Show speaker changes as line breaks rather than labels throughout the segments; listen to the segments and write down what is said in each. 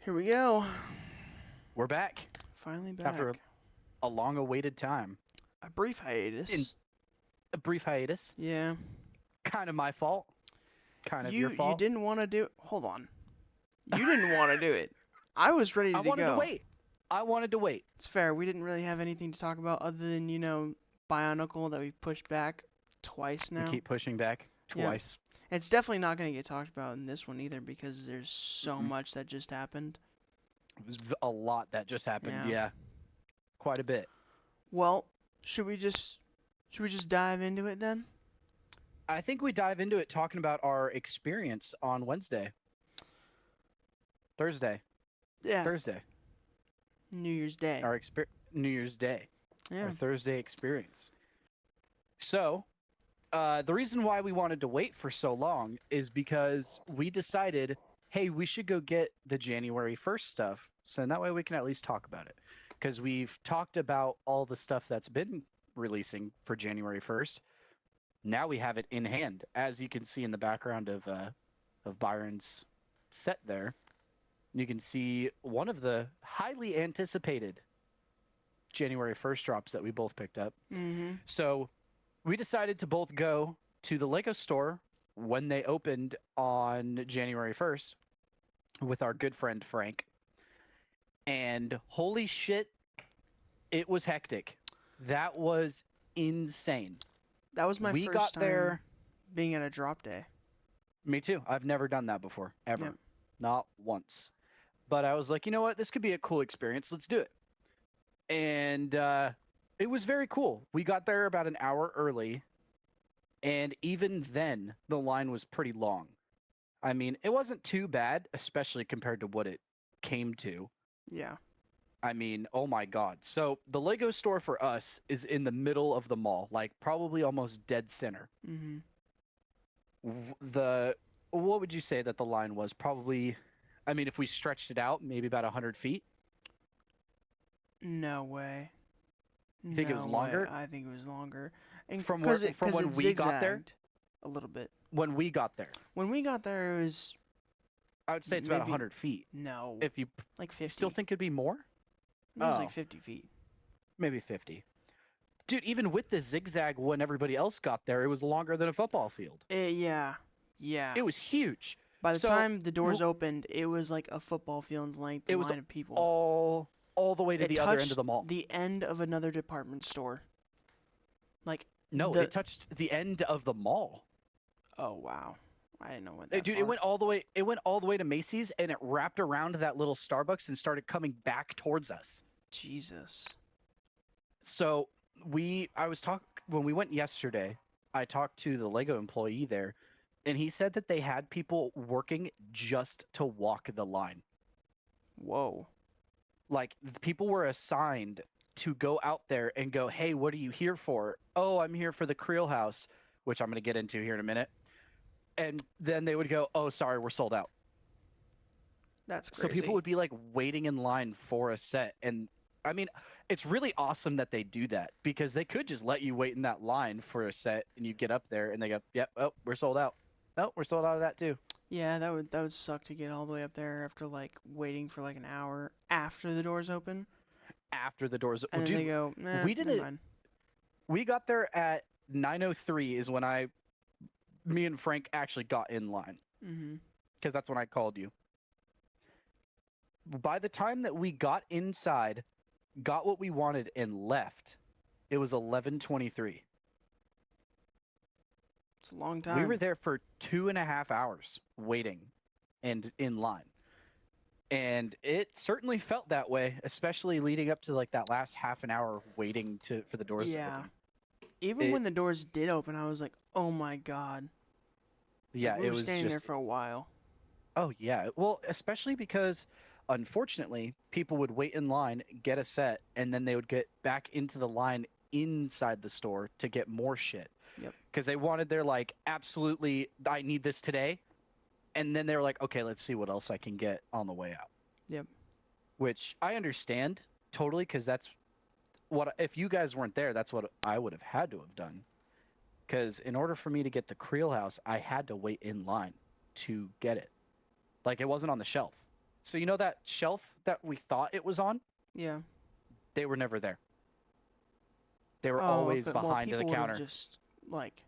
Here we go.
We're back
Finally
after
back.
a long-awaited time.
A brief
In
hiatus.
a brief hiatus.
Yeah.
Kind of my fault. Kind of your
You
fault.
didn't want to do. Hold on. You didn't want to do it. I was ready
I
to
wanted to
go.
wait. I wanted to wait.
It's fair. We didn't really have anything to talk about other than Bionicle that we've pushed back twice
We
now.
keep pushing back
Yeah.
twice.
It's definitely not going to get talked about in this one either because there's so
Mm-mm.
much that just happened.
It was a lot that just happened.
Yeah.
Yeah, quite a bit.
Well, should we just dive into it then?
I think we dive into it talking about our experience on Wednesday, Thursday,
Yeah.
Thursday,
New Year's Day.
our New Year's Day, our
Yeah.
Thursday experience. So, the reason why we wanted to wait for so long is because we decided, hey, we should go get the January 1st stuff. So that way we can at least talk about it. Because we've talked about all the stuff that's been releasing for January 1st. Now we have it in hand, as you can see in the background of Byron's set there. You can see one of the highly anticipated January 1st drops that we both picked up.
Mm-hmm.
So we decided to both go to the Lego store when they opened on January 1st with our good friend Frank. And holy shit, it was hectic. That was insane.
That was my
We
first
got
time
there.
being at a drop day.
Me too. I've never done that before, ever.
Yep.
Not once. But I was like, you know what? This could be a cool experience. Let's do it. And it was very cool. We got there about an hour early. And even then, the line was pretty long. I mean, it wasn't too bad, especially compared to what it came to.
Yeah.
I mean, oh my God. So the Lego store for us is in the middle of the mall, like probably almost dead center.
Mm-hmm.
What would you say that the line was? Probably, I mean, if we stretched it out, maybe about 100 feet.
No way.
You think it was
No way.
longer
I think it was longer. And
from
because
from
it
when we got there?
zigzagged a little bit.
When we got there,
When we got there, it was
I would say it's about
maybe
100 feet.
no,
If you
like 50.
still think it'd be more,
It was
oh,
like 50 feet.
maybe 50. Dude, even with the zigzag when everybody else got there, it was longer than a football field.
Yeah. Yeah.
It was huge.
By the
So
time the doors opened, it was like a football field's length
it was
line of people.
all the way to
It
the other end of
touched
the mall.
the end of another department store. Like
No,
the
it touched the end of the mall.
Oh wow. I didn't know what that
Dude,
far.
it went all the way to Macy's and it wrapped around that little Starbucks and started coming back towards us.
Jesus.
So, I was talking when we went yesterday, I talked to the Lego employee there and he said that they had people working just to walk the line.
Whoa.
Like people were assigned to go out there and go, "Hey, what are you here for?" "Oh, I'm here for the Creel House," which I'm going to get into here in a minute. And then they would go, "Oh, sorry, we're sold out."
That's
So
crazy.
people would be like waiting in line for a set. And I mean, it's really awesome that they do that because they could just let you wait in that line for a set and you get up there and they go, "Yep, oh, we're sold out." "Oh, we're sold out of that too."
Yeah, that would suck to get all the way up there after like waiting for like an hour after the doors open,
After the doors,
and
well,
then they
dude,
go, nah,
we did
never
it.
mind.
We got there at 9:03 is when me and Frank actually got in line
Mm-hmm.
because that's when I called you. By the time that we got inside, got what we wanted, and left, it was 11:23.
It's a long
We
time.
were there for 2.5 hours waiting and in line. And it certainly felt that way, especially leading up to like that last half an hour waiting for the doors to
Yeah.
open.
Even when the doors did open, I was like, oh my god.
Yeah,
Like, we
it
were
was
standing there
just,
for a while.
oh yeah. Well, especially because unfortunately, people would wait in line, get a set, and then they would get back into the line inside the store to get more shit.
Yep.
Because they wanted their like, absolutely, I need this today. And then they were like, okay, let's see what else I can get on the way out.
Yep.
Which I understand totally, because that's what, if you guys weren't there, that's what I would have had to have done. Because in order for me to get the Creel House, I had to wait in line to get it. Like, it wasn't on the shelf. So you know that shelf that we thought it was on?
Yeah.
They were never there. They were
Oh,
always
okay. Well,
behind the
people would have
counter.
just like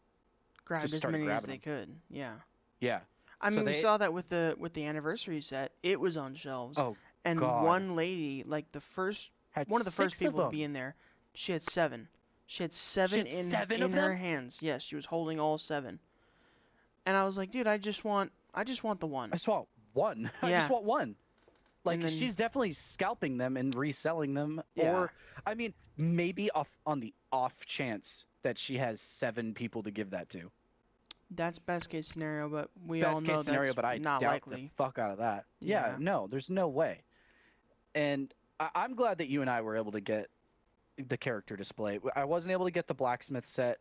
grabbed
Just
as
started
many as
grabbing
they
them.
could. Yeah.
Yeah.
I
So
mean, we
they.
saw that with the anniversary set. It was on shelves,
Oh
and
God.
one lady, like
Had
one of the first
6 of
people to be
them.
in there, she had seven. She had
She
seven
had 7
in
of
her
them.
hands. Yes, she was holding all seven. And I was like, dude, I just want the
I
one.
just want one. I just
Yeah.
want one.
And
Like
then
she's definitely scalping them and reselling them,
yeah,
or I mean, maybe off on the off chance that she has 7 people to give that to.
that's best case scenario, but we all
Best case
know
scenario,
that's
but I
not
doubt the
likely.
fuck out of that. Yeah,
Yeah.
no, there's no way. And I'm glad that you and I were able to get the character display. I wasn't able to get the blacksmith set.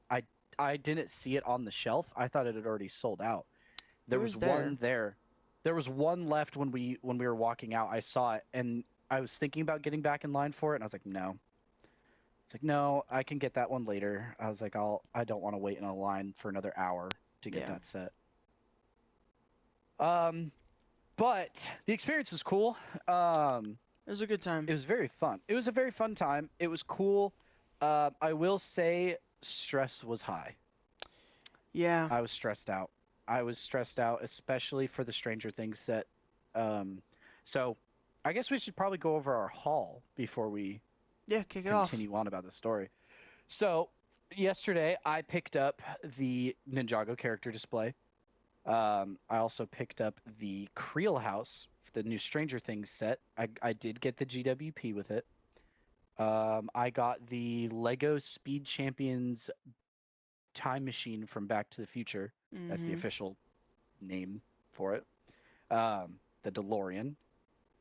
I didn't see it on the shelf. I thought it had already sold out.
It
There was
was there.
one there. There was one left when we were walking out. I saw it and I was thinking about getting back in line for it, and I was like, no. It's like, no, I can get that one later. I was like, I don't want to wait in a line for another hour to get
Yeah.
that set. Um, but the experience was cool.
It was a good time.
It was very fun. It was a very fun time. It was cool. I will say stress was high.
Yeah.
I was stressed out. I was stressed out, especially for the Stranger Things set. Um, so I guess we should probably go over our haul before we
Yeah, kick it off.
continue on about the story. So yesterday I picked up the Ninjago character display. I also picked up the Creel House, the new Stranger Things set. I did get the GWP with it. I got the Lego Speed Champions time machine from Back to the Future. That's the
Mhm.
official name for it. The DeLorean.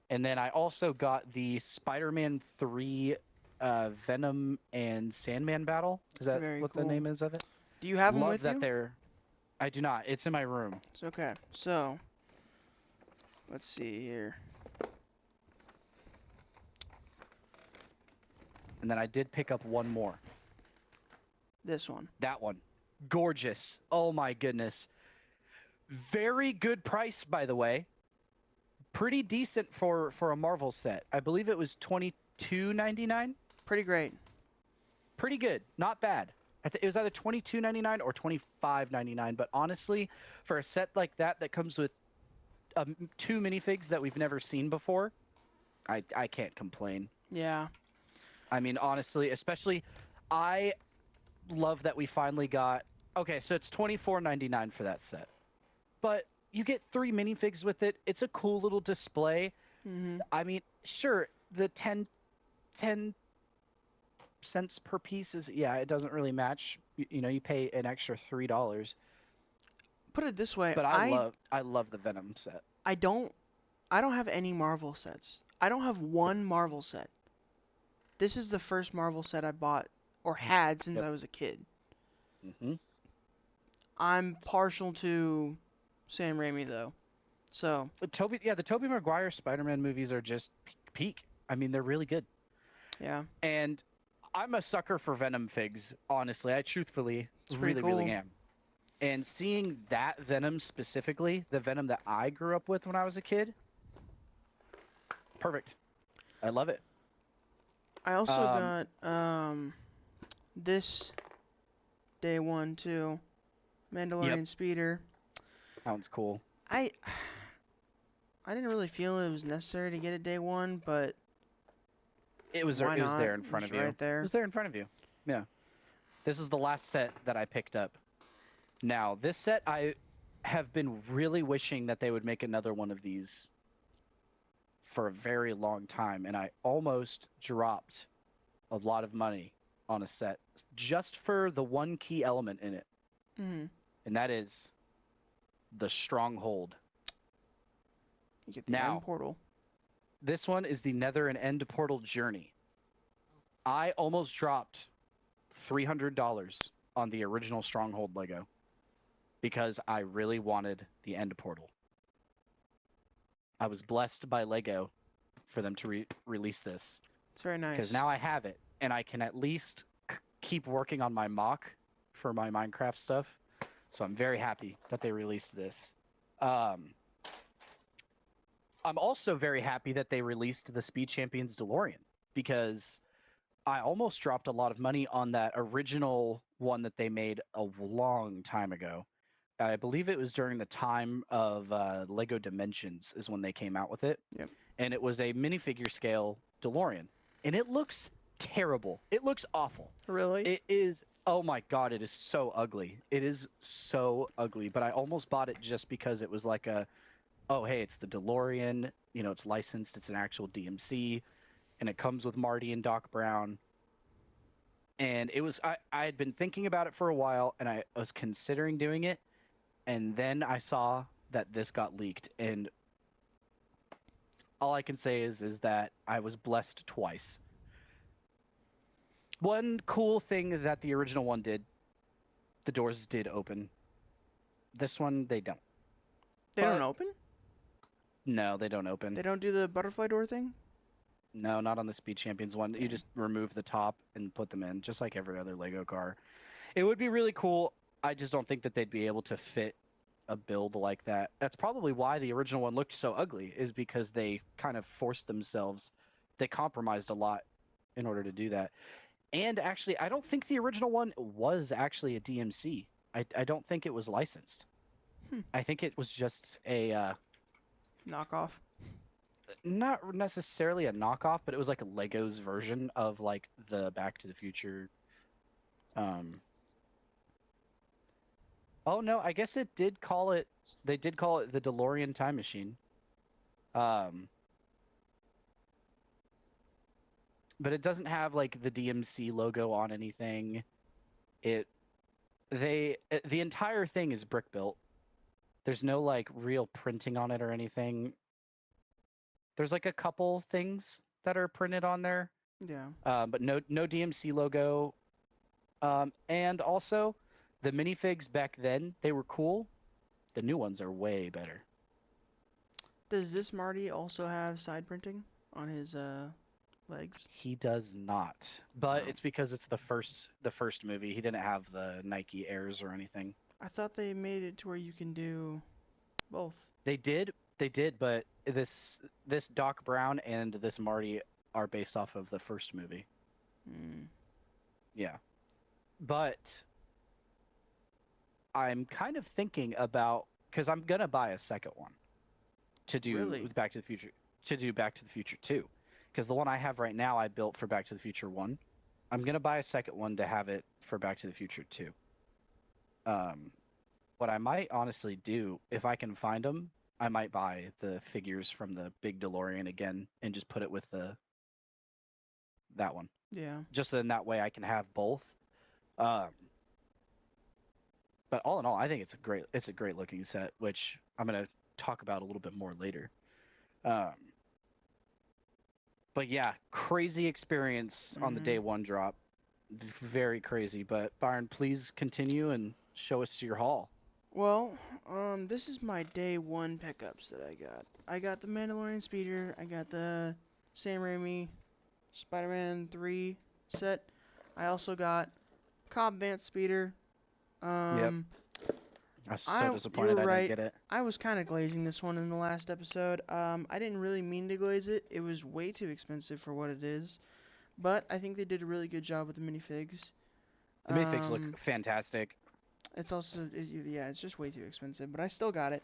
And then I also got the Spider-Man 3 Venom and Sandman battle. Is that
Very
what the
cool.
name is of it?
Do you have them
Love
with
that
you?
they're. I do not. It's in my room.
It's okay. So, let's see here.
And then I did pick up one more.
This one.
That one. Gorgeous. Oh my goodness. Very good price, by the way. Pretty decent for a Marvel set. I believe it was $22.99.
Pretty great.
Pretty good. Not bad. It was either $22.99 or $25.99. But honestly, for a set like that that comes with 2 minifigs that we've never seen before, I can't complain.
Yeah.
I mean, honestly, especially, I love that we finally got. Okay, so it's $24.99 for that set, but you get 3 minifigs with it. It's a cool little display.
Mhm.
I mean, sure, the 10 cents per piece is, yeah, it doesn't really match. You know, you pay an extra $3,
Put it this way,
but I love the Venom set.
I don't I don't have any Marvel sets. I don't have
Yep.
one Marvel set. This is the first Marvel set I bought or had since
Yep.
I was a kid.
Hmm.
I'm partial to Sam Raimi though. So,
The Tobey Maguire Spider-Man movies are just peak. I mean, they're really good.
yeah,
And I'm a sucker for Venom figs, honestly. I truthfully
it's pretty
really, really
cool.
am. And seeing that Venom specifically, the Venom that I grew up with when I was a kid, perfect. I love it.
I also
Um,
got this day one too.
yep,
Mandalorian Speeder.
that one's cool.
I I didn't really feel it was necessary to get it day one, but why
It was
not?
there in
It
front
was
of you.
right
It
there.
was there in front of you. Yeah. This is the last set that I picked up. Now, this set I have been really wishing that they would make another one of these for a very long time, and I almost dropped a lot of money on a set just for the one key element in it,
Mhm.
and that is the stronghold.
You get the end
Now,
portal.
this one is the Nether and End Portal Journey. I almost dropped $300 on the original Stronghold Lego because I really wanted the End Portal. I was blessed by Lego for them to release this
It's very
because
nice.
now I have it and I can at least keep working on my mock for my Minecraft stuff. So I'm very happy that they released this. Um, I'm also very happy that they released the Speed Champions DeLorean because I almost dropped a lot of money on that original one that they made a long time ago. I believe it was during the time of Lego Dimensions is when they came out with it.
Yep.
And it was a minifigure scale DeLorean. And it looks terrible. It looks awful.
Really?
It is, oh my God, it is so ugly. It is so ugly. But I almost bought it just because it was like oh, hey, it's the DeLorean. You know, it's licensed. It's an actual DMC. And it comes with Marty and Doc Brown. And it was, I had been thinking about it for a while and I was considering doing it. And then I saw that this got leaked. And all I can say is that I was blessed twice. One cool thing that the original one did, the doors did open. This one, they don't.
They
But-
don't open?
No, they don't open.
They don't do the butterfly door thing?
No, not on the Speed Champions one. You
Okay.
just remove the top and put them in, just like every other Lego car. It would be really cool. I just don't think that they'd be able to fit a build like that. That's probably why the original one looked so ugly, is because they kind of forced themselves. They compromised a lot in order to do that. And actually, I don't think the original one was actually a DMC. I don't think it was licensed. I think it was just a
Knockoff.
not necessarily a knockoff, but it was like a Lego's version of like the Back to the Future. Oh no, I guess it did call it. They did call it the DeLorean Time Machine. But it doesn't have like the DMC logo on anything. The entire thing is brick built. There's no like real printing on it or anything. There's like a couple things that are printed on there,
Yeah.
but no DMC logo. And also, the minifigs back then, they were cool. The new ones are way better.
Does this Marty also have side printing on his legs?
He does not, but
Oh.
it's because it's the first movie. He didn't have the Nike Airs or anything.
I thought they made it to where you can do both.
They did, but this Doc Brown and this Marty are based off of the first movie.
Hmm.
Yeah. But I'm kind of thinking about, because I'm gonna buy a second one to do
Really?
Back to the Future, to do Back to the Future 2. Because the one I have right now I built for Back to the Future 1. I'm gonna buy a second one to have it for Back to the Future 2. What I might honestly do, if I can find them, I might buy the figures from the big DeLorean again and just put it with that one.
Yeah.
Just then that way I can have both. But all in all, I think it's a great looking set, which I'm gonna talk about a little bit more later. But yeah, crazy experience on the day one drop. Very crazy. But Byron, please continue and show us your haul.
Well, this is my day one pickups that I got. I got the Mandalorian speeder. I got the Sam Raimi Spider-Man 3 set. I also got Cobb Vanth speeder.
I'm so
you
disappointed
were
I
right.
didn't get it.
I was kind of glazing this one in the last episode. I didn't really mean to glaze it. It was way too expensive for what it is. But I think they did a really good job with the minifigs.
The minifigs look fantastic.
It's also, yeah, it's just way too expensive, but I still got it.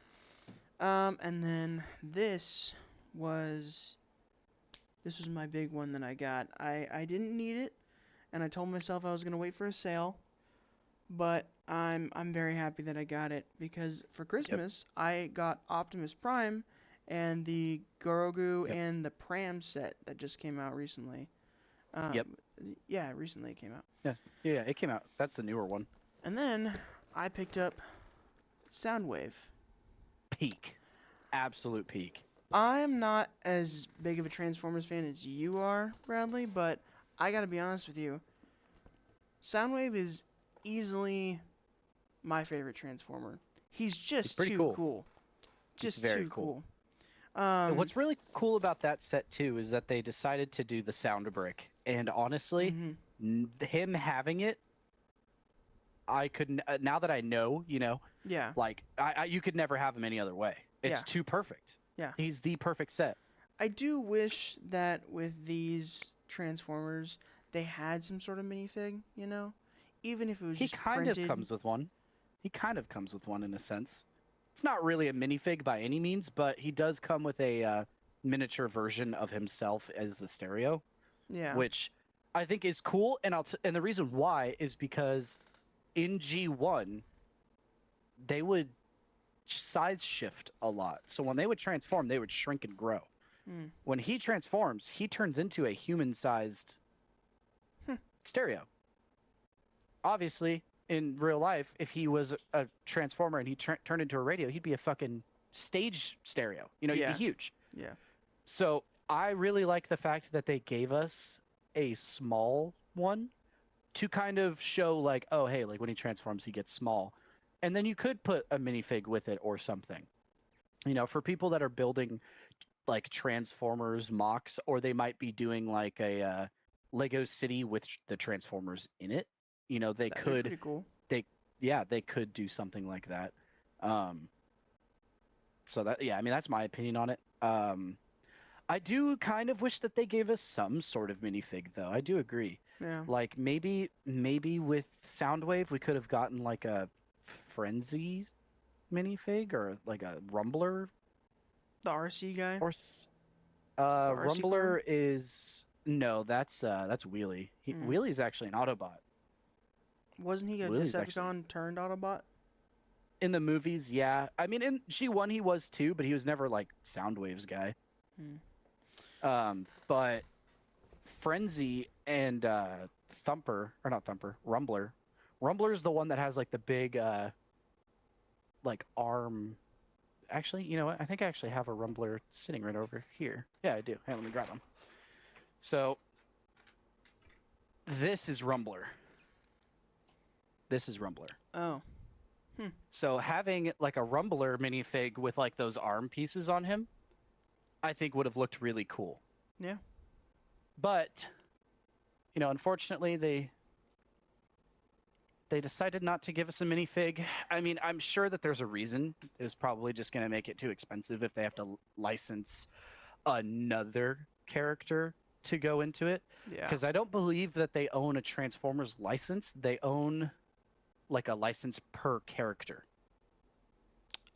And then this was my big one that I got. I didn't need it, and I told myself I was gonna wait for a sale, but I'm very happy that I got it because for Christmas I got Optimus Prime and the Grogu and the Pram set that just came out recently. Yeah, recently it came out.
Yeah, it came out. That's the newer one.
And then I picked up Soundwave.
Peak. Absolute peak.
I'm not as big of a Transformers fan as you are, Bradley, but I gotta be honest with you. Soundwave is easily my favorite Transformer. He's just
pretty
too
cool.
Just
very
too
cool.
cool.
What's really cool about that set too is that they decided to do the sound brick, and honestly, him having it, I couldn't. Now that I know,
Yeah.
like you could never have him any other way. It's
Yeah.
too perfect.
Yeah.
He's the perfect set.
I do wish that with these Transformers, they had some sort of minifig, you know? Even if it was
He
just
kind of
printed.
comes with one. He kind of comes with one in a sense. It's not really a minifig by any means, but he does come with a miniature version of himself as the stereo,
Yeah.
which I think is cool. And and the reason why is because in G1 they would size shift a lot. So when they would transform, they would shrink and grow.
Hmm.
When he transforms, he turns into a human-sized
Hmm.
stereo. Obviously, in real life, if he was a transformer and he turned into a radio, he'd be a fucking stage stereo. You know, he'd be
Yeah.
huge.
Yeah.
So I really like the fact that they gave us a small one to kind of show like, oh, hey, like when he transforms, he gets small. And then you could put a minifig with it or something. You know, for people that are building like Transformers mocks, or they might be doing like a Lego City with the Transformers in it. You know, they
That'd be
could
pretty cool.
they could do something like that. Um, so that I mean that's my opinion on it. I do kind of wish that they gave us some sort of minifig though. I do agree.
Yeah.
Like maybe with Soundwave we could have gotten like a Frenzy minifig or like a Rumbler
The RC guy.
or
The RC car.
Rumbler is no, that's Wheelie.
Hmm.
Wheelie's actually an Autobot.
Wasn't he a
Wheelie's actually
Decepticon turned Autobot?
in the movies, yeah. I mean, in G1 he was too, but he was never like Soundwave's guy.
Hmm.
But Frenzy and Thumper, or not Thumper, Rumbler. Rumbler's the one that has like the big like arm. Actually, you know what? I think I actually have a Rumbler sitting right over here. Yeah, I do. Hey, let me grab them. So this is Rumbler. This is Rumbler.
Oh.
So having like a Rumbler minifig with like those arm pieces on him, I think would have looked really cool.
Yeah.
But you know, unfortunately, they decided not to give us a minifig. I mean, I'm sure that there's a reason. It was probably just going to make it too expensive if they have to license another character to go into it.
Yeah.
Because I don't believe that they own a Transformers license. They own like a license per character.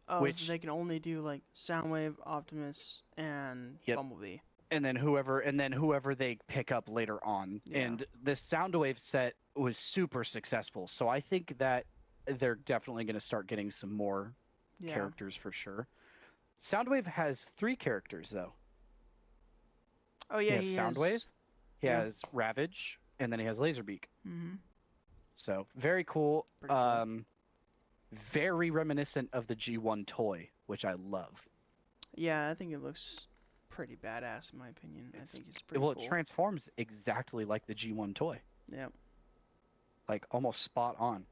Oh,
Which,
so they can only do like Soundwave, Optimus, and
yep.
Bumblebee.
And then whoever they pick up later on.
Yeah.
And the Soundwave set was super successful. So I think that they're definitely going to start getting some more
Yeah.
characters for sure. Soundwave has 3 characters though.
Oh yeah,
he has Soundwave, he
yeah.
has Ravage, and then he has Laserbeak.
Mm-hmm.
So very cool.
Pretty cool.
Very reminiscent of the G1 toy, which I love.
Yeah, I think it looks pretty badass in my opinion. I think it's pretty
well,
cool.
it transforms exactly like the G1 toy.
Yep.
Like almost spot on.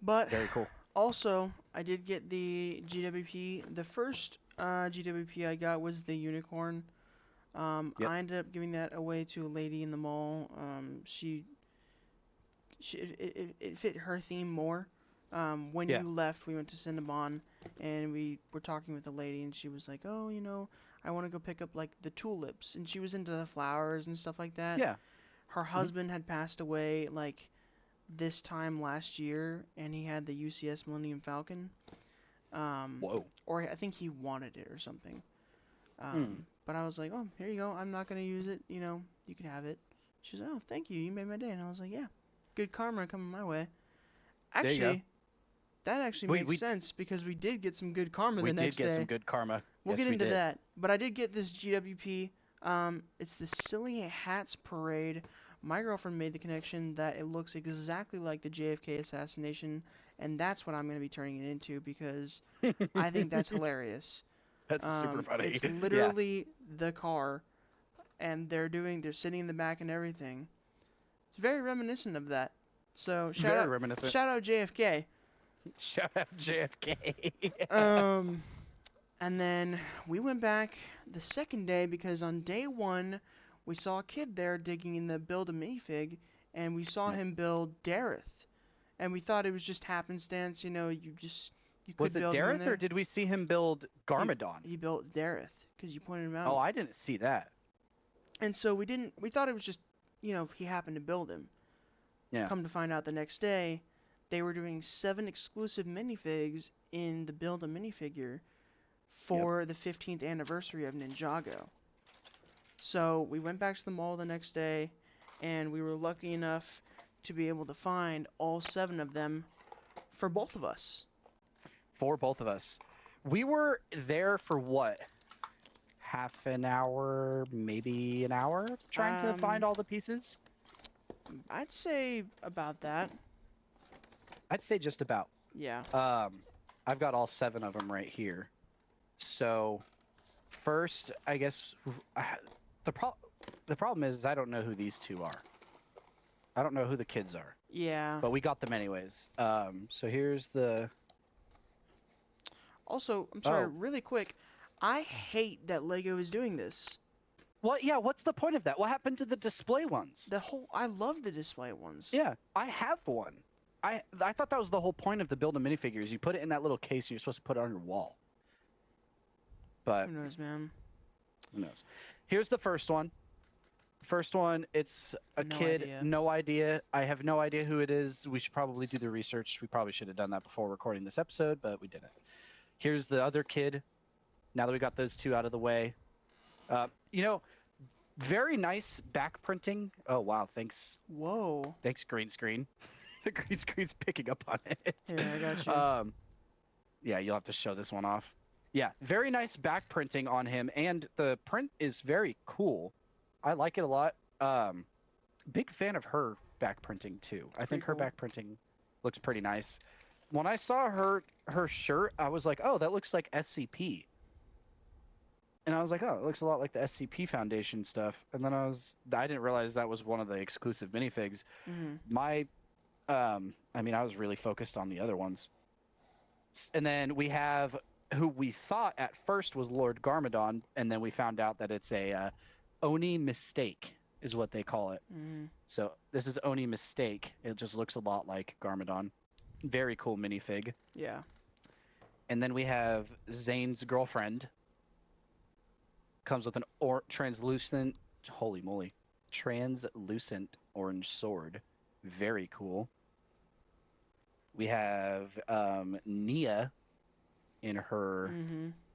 But
Very cool.
also, I did get the GWP. The first GWP I got was the unicorn.
Yep.
I ended up giving that away to a lady in the mall. It fit her theme more. When
Yeah.
you left, we went to Cinnabon, and we were talking with the lady, and she was like, "Oh, you know, I want to go pick up like the tulips," and she was into the flowers and stuff like that.
Yeah.
Her husband had passed away like this time last year, and he had the UCS Millennium Falcon.
Whoa.
Or I think he wanted it or something. But I was like, "Oh, here you go. I'm not gonna use it. You know, you can have it." She was like, "Oh, thank you. You made my day." And I was like, "Yeah, good karma coming my way."
There you go.
Actually, that actually makes sense because we did get some good karma the next day.
We did get some good karma.
We'll
Yes,
get
we
into
did.
that. But I did get this GWP. It's the Silly Hats Parade. My girlfriend made the connection that it looks exactly like the JFK assassination, and that's what I'm going to be turning it into because I think that's hilarious.
That's super funny.
It's literally the car, and they're sitting in the back and everything. It's very reminiscent of that. So shout out JFK.
Shout out JFK.
And then we went back the second day because on day 1 we saw a kid there digging in the build a minifig, and we saw him build Dareth, and we thought it was just happenstance. You know, you just You could
Was it
build him in
Dareth, or
there.
did we see him build Garmadon?
He built Dareth because you pointed him
Oh,
out.
I didn't see that.
And so we didn't. We thought it was just, he happened to build him.
Yeah.
Come to find out the next day, they were doing 7 exclusive minifigs in the build a minifigure for the 15th anniversary of Ninjago. So we went back to the mall the next day, and we were lucky enough to be able to find all 7 of them for both of us.
For both of us. We were there for what? Half an hour, maybe an hour, trying to find all the pieces?
I'd say about that.
I'd say just about.
Yeah.
I've got all 7 of them right here. So, first, I guess the problem is I don't know who these 2 are. I don't know who the kids are.
Yeah.
But we got them anyways. So here's the.
Also, I'm sorry, really quick. I hate that Lego is doing this.
What? Yeah. What's the point of that? What happened to the display ones?
I love the display ones.
Yeah, I have one. I thought that was the whole point of the build a minifigures. You put it in that little case and you're supposed to put it on your wall. But
who knows, man?
Who knows? Here's the first one. First one, it's a kid, no idea. I have no idea who it is. We should probably do the research. We probably should have done that before recording this episode, but we didn't. Here's the other kid. Now that we got those 2 out of the way. Very nice back printing. Oh, wow. Thanks.
Whoa.
Thanks, green screen. The green screen's picking up on it.
Here, I got you.
Yeah, you'll have to show this one off. Yeah, very nice back printing on him, and the print is very cool. I like it a lot. Big fan of her back printing too. I think her back printing looks pretty nice. When I saw her shirt, I was like, oh, that looks like SCP. And I was like, oh, it looks a lot like the SCP Foundation stuff. And then I didn't realize that was one of the exclusive minifigs.
Mm-hmm.
I was really focused on the other ones. And then we have who we thought at first was Lord Garmadon, and then we found out that it's a Oni Mistake is what they call it.
Mm-hmm.
So this is Oni Mistake. It just looks a lot like Garmadon. Very cool minifig.
Yeah.
And then we have Zane's girlfriend. Comes with an translucent, holy moly, translucent orange sword. Very cool. We have Nia in her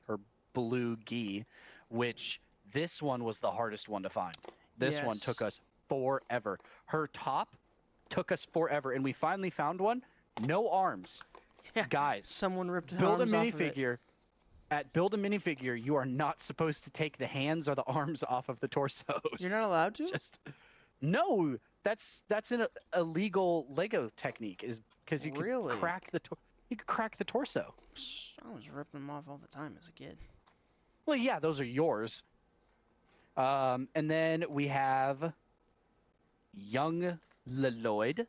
her blue gi, which this one was the hardest one to find. This one took us forever. Her top took us forever, and we finally found one. No arms.
Yeah.
Guys,
someone ripped the
build
arms
a
off of it.
minifigure. At build a minifigure, you are not supposed to take the hands or the arms off of the torsos.
You're not allowed to?
No, that's an illegal Lego technique. Is because you can crack the torso.
I was ripping them off all the time as a kid.
Well, yeah, those are yours. And then we have young Lloyd.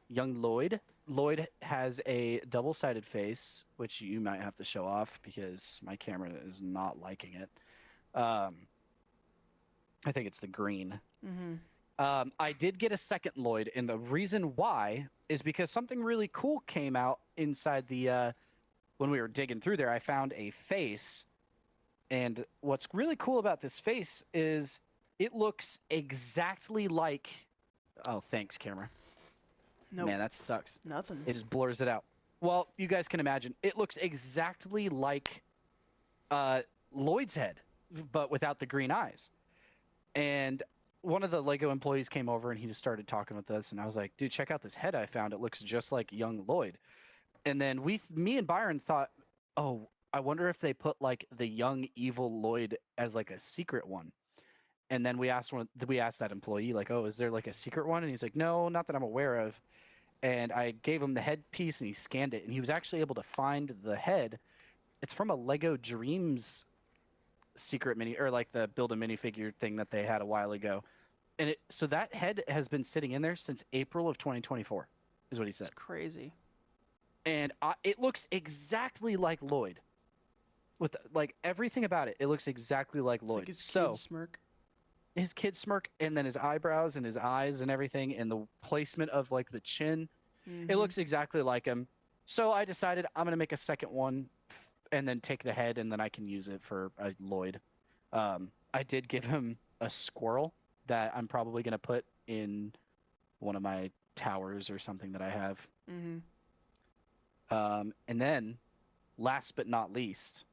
Young Lloyd. Lloyd has a double-sided face, which you might have to show off because my camera is not liking it. I think it's the green.
Mm-hmm.
I did get a second Lloyd, and the reason why is because something really cool came out inside the when we were digging through there. I found a face, and what's really cool about this face is it looks exactly like... Oh, thanks, camera.
Nope.
Man, that sucks.
Nothing.
It just blurs it out. Well, you guys can imagine. It looks exactly like Lloyd's head, but without the green eyes. And one of the Lego employees came over and he just started talking with us. And I was like, dude, check out this head I found. It looks just like young Lloyd. And then me and Byron thought, oh, I wonder if they put like the young evil Lloyd as like a secret one. And then we asked that employee, like, oh, is there like a secret one? And he's like, no, not that I'm aware of. And I gave him the headpiece and he scanned it. And he was actually able to find the head. It's from a Lego Dreams secret mini, or like the build a minifigure thing that they had a while ago. And so that head has been sitting in there since April of 2024, is what he said.
It's crazy.
And it looks exactly like Lloyd. With like everything about it, it looks exactly like Lloyd.
It's like his kid smirk.
His kid smirk, and then his eyebrows and his eyes and everything, and the placement of like the chin. Mm-hmm. It looks exactly like him. So I decided I'm gonna make a second one, and then take the head, and then I can use it for a Lloyd. I did give him a squirrel that I'm probably gonna put in one of my towers or something that I have.
Mm-hmm.
And then, last but not least,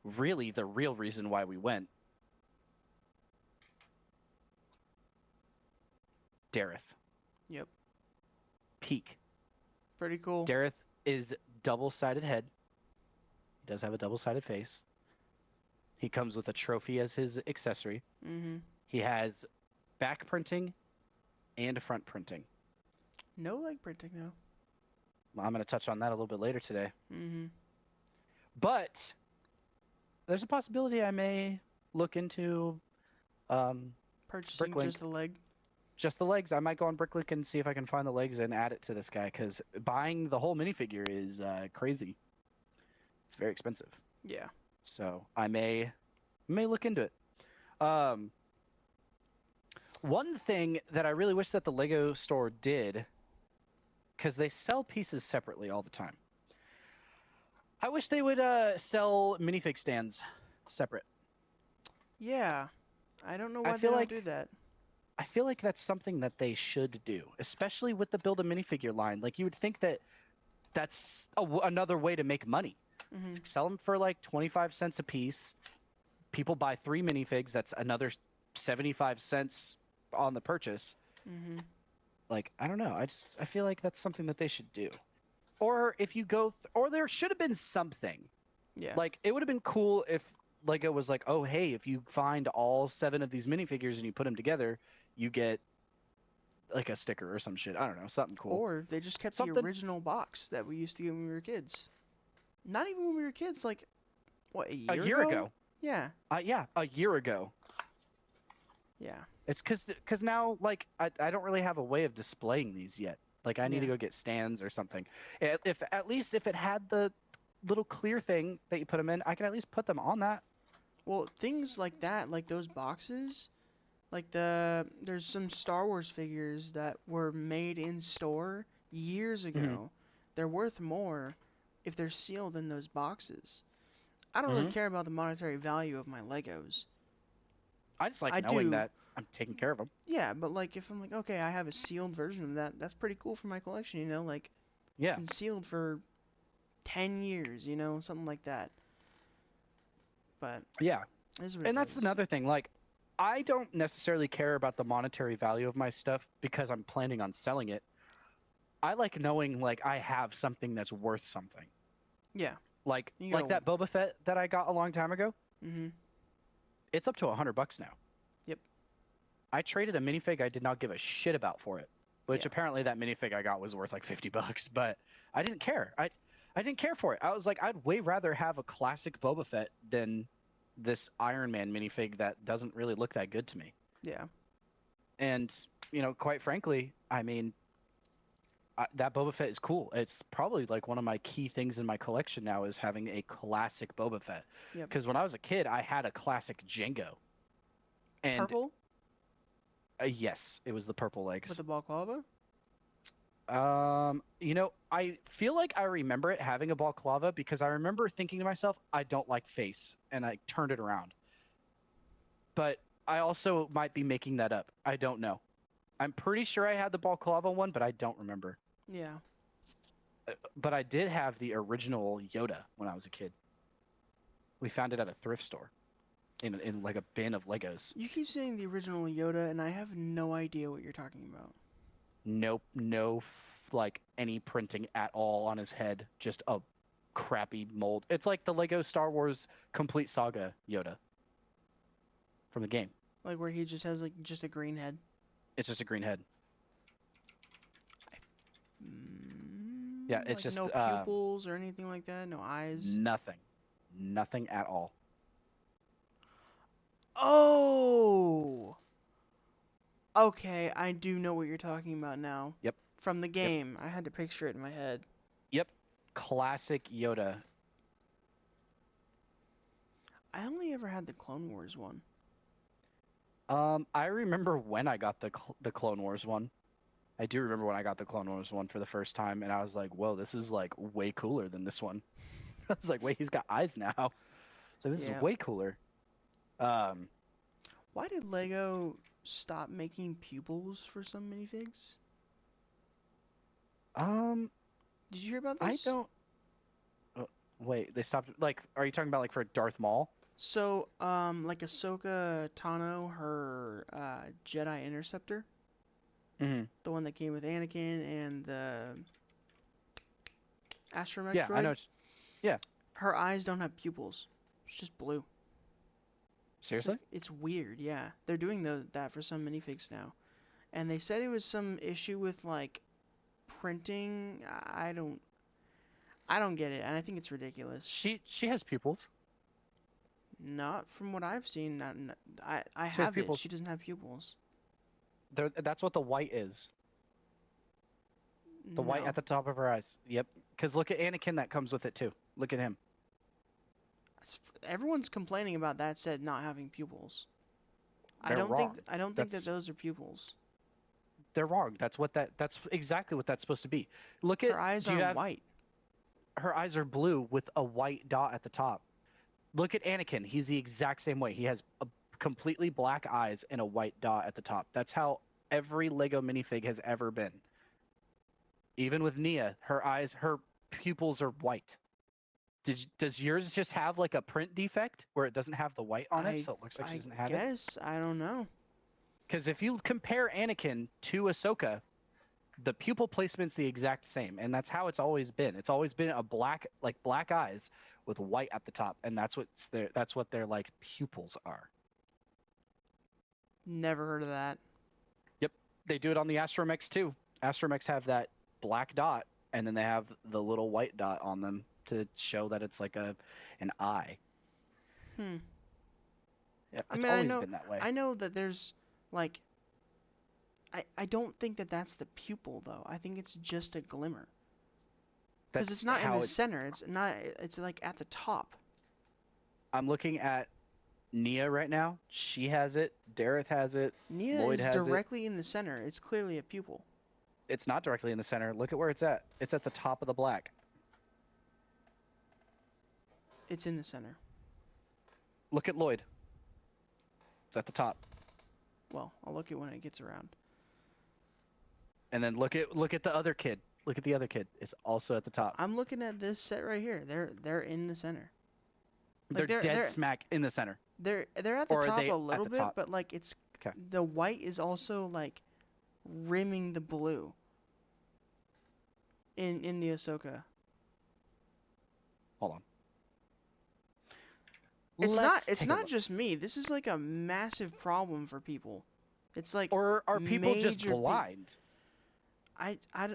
really the real reason why we went, Dareth.
Yep.
Peak.
Pretty cool.
Dareth is double-sided head. He does have a double-sided face. He comes with a trophy as his accessory.
Mm-hmm.
He has back printing and front printing.
No leg printing though.
I'm going to touch on that a little bit later today.
Mm-hmm.
But there's a possibility I may look into
Purchasing
Bricklink.
just the leg.
Just the legs. I might go on Bricklink and see if I can find the legs and add it to this guy, because buying the whole minifigure is crazy. It's very expensive.
Yeah.
So I may look into it. One thing that I really wish that the Lego store did, because they sell pieces separately all the time. I wish they would sell minifig stands separate.
Yeah. I don't know why
I
they
feel
don't
like
do that.
I feel like that's something that they should do, especially with the build a minifigure line. Like, you would think that that's another way to make money.
Mm-hmm.
Sell them for like 25 cents a piece. People buy 3 minifigs. That's another 75 cents on the purchase.
Mm-hmm.
Like, I don't know. I feel like that's something that they should do. Or if you go, or there should have been something.
Yeah.
Like, it would have been cool if Lego was like, oh, hey, if you find all 7 of these minifigures and you put them together, you get like a sticker or some shit. I don't know, something cool.
Or they just kept
Something-
the original box that we used to get when we were kids. Not even when we were kids, like, what, a year
ago.
Yeah.
Yeah, a year ago.
Yeah.
It's because now, like, I don't really have a way of displaying these yet. Like, I need to
Yeah.
go get stands or something. If at least if it had the little clear thing that you put them in, I can at least put them on that.
Well, things like that, like those boxes, like there's some Star Wars figures that were made in store years ago.
Mhm.
They're worth more if they're sealed in those boxes. I don't really
Mhm.
care about the monetary value of my Legos.
I just like
I
knowing
do.
that I'm taking care of them.
Yeah, but like if I'm like, okay, I have a sealed version of that, that's pretty cool for my collection, you know, like it's
Yeah.
been sealed for 10 years, you know, something like that. But
Yeah.
it is what
And
it
that's
is.
another thing. Like, I don't necessarily care about the monetary value of my stuff because I'm planning on selling it. I like knowing, like, I have something that's worth something.
Yeah.
Like
You
like
go-
that Boba Fett that I got a long time ago.
Mhm.
It's up to $100 now.
Yep.
I traded a minifig I did not give a shit about for it, which
Yeah.
apparently that minifig I got was worth like $50, but I didn't care. I didn't care for it. I was like, I'd way rather have a classic Boba Fett than this Iron Man minifig that doesn't really look that good to me.
Yeah.
And, you know, quite frankly, I mean, that Boba Fett is cool. It's probably like one of my key things in my collection now is having a classic Boba Fett.
Yep.
Because when I was a kid, I had a classic Django. And
Purple
yes, it was the purple legs.
with the balaclava?
You know, I feel like I remember it having a balaclava because I remember thinking to myself, I don't like face, and I turned it around. But I also might be making that up. I don't know. I'm pretty sure I had the balaclava one, but I don't remember.
Yeah.
But I did have the original Yoda when I was a kid. We found it at a thrift store in like a bin of Legos.
You keep saying the original Yoda, and I have no idea what you're talking about.
Nope, no like any printing at all on his head. Just a crappy mold. It's like the Lego Star Wars Complete Saga Yoda from the game.
Like where he just has like just a green head.
It's just a green head. Yeah, it's
like
just
no pupils or anything like that. No eyes.
Nothing at all.
Oh. Okay, I do know what you're talking about now.
Yep.
From the game, I had to picture it in my head.
Yep, classic Yoda.
I only ever had the Clone Wars one.
I remember when I got the Clone Wars one. I do remember when I got the Clone Wars one for the first time, and I was like, "Whoa, this is like way cooler than this one." I was like, "Wait, he's got eyes now." So this is
Yeah.
way cooler. Um,
Why did Lego stop making pupils for some minifigs?
um,
Did you hear about
I
this?
don't. Uh, wait, they stopped. Like, are you talking about like for Darth Maul?
So, like Ahsoka Tano, her Jedi Interceptor,
Mm-hmm.
the one that came with Anakin and the astromech
Yeah, I know.
droid,
Yeah,
her eyes don't have pupils. It's just blue. It's like
seriously?
it's weird. Yeah, they're doing that for some minifigs now, and they said it was some issue with like printing. I don't get it, and I think it's ridiculous.
She has pupils.
Not from what I've seen. I
She has
have it.
pupils.
She doesn't have pupils.
That's what the white is. The white
No.
at the top of her eyes. Yep. Because look at Anakin, that comes with it too. Look at him.
Everyone's complaining about that set not having pupils.
They're wrong.
I don't think that
That's
those are pupils.
they're wrong. That's exactly what that's supposed to be. Look
Her
at
eyes
do you
are
have
white.
her eyes are blue with a white dot at the top. Look at Anakin. He's the exact same way. He has a completely black eyes and a white dot at the top. That's how every Lego minifig has ever been. Even with Nia, her pupils are white. Does yours just have like a print defect where it doesn't have the white on it,
I
so it looks like she
I
doesn't have it?
guess I don't know.
Because if you compare Anakin to Ahsoka, the pupil placement's the exact same, and that's how it's always been. It's always been a black eyes with white at the top, and that's what their like pupils are.
Never heard of that.
Yep, they do it on the Astromechs too. Astromechs have that black dot, and then they have the little white dot on them to show that it's like an eye.
Hmm.
Yeah,
I
it's
mean,
always been that way.
I know that there's like I don't think that that's the pupil though. I think it's just a glimmer. Because it's
That's
not in
how
the
it.
center. It's not. It's like at the top.
I'm looking at Nia right now. She has it. Dareth has it.
Nia
Lloyd
is
has it.
directly in the center. It's clearly a pupil.
It's not directly in the center. Look at where it's at. It's at the top of the black.
It's in the center.
Look at Lloyd. It's at the top.
Well, I'll look at when it gets around.
And then look at the other kid. Look at the other kid. It's also at the top.
I'm looking at this set right here. They're in the center.
They're
Like
dead smack in the center.
they're at the
Or are
top
they
a
at
little
the
bit,
top?
but like it's
Okay.
the white is also like rimming the blue in the Ahsoka.
Hold on.
It's not just me. This is like a massive problem for people. It's like
Or are people just
major
blind?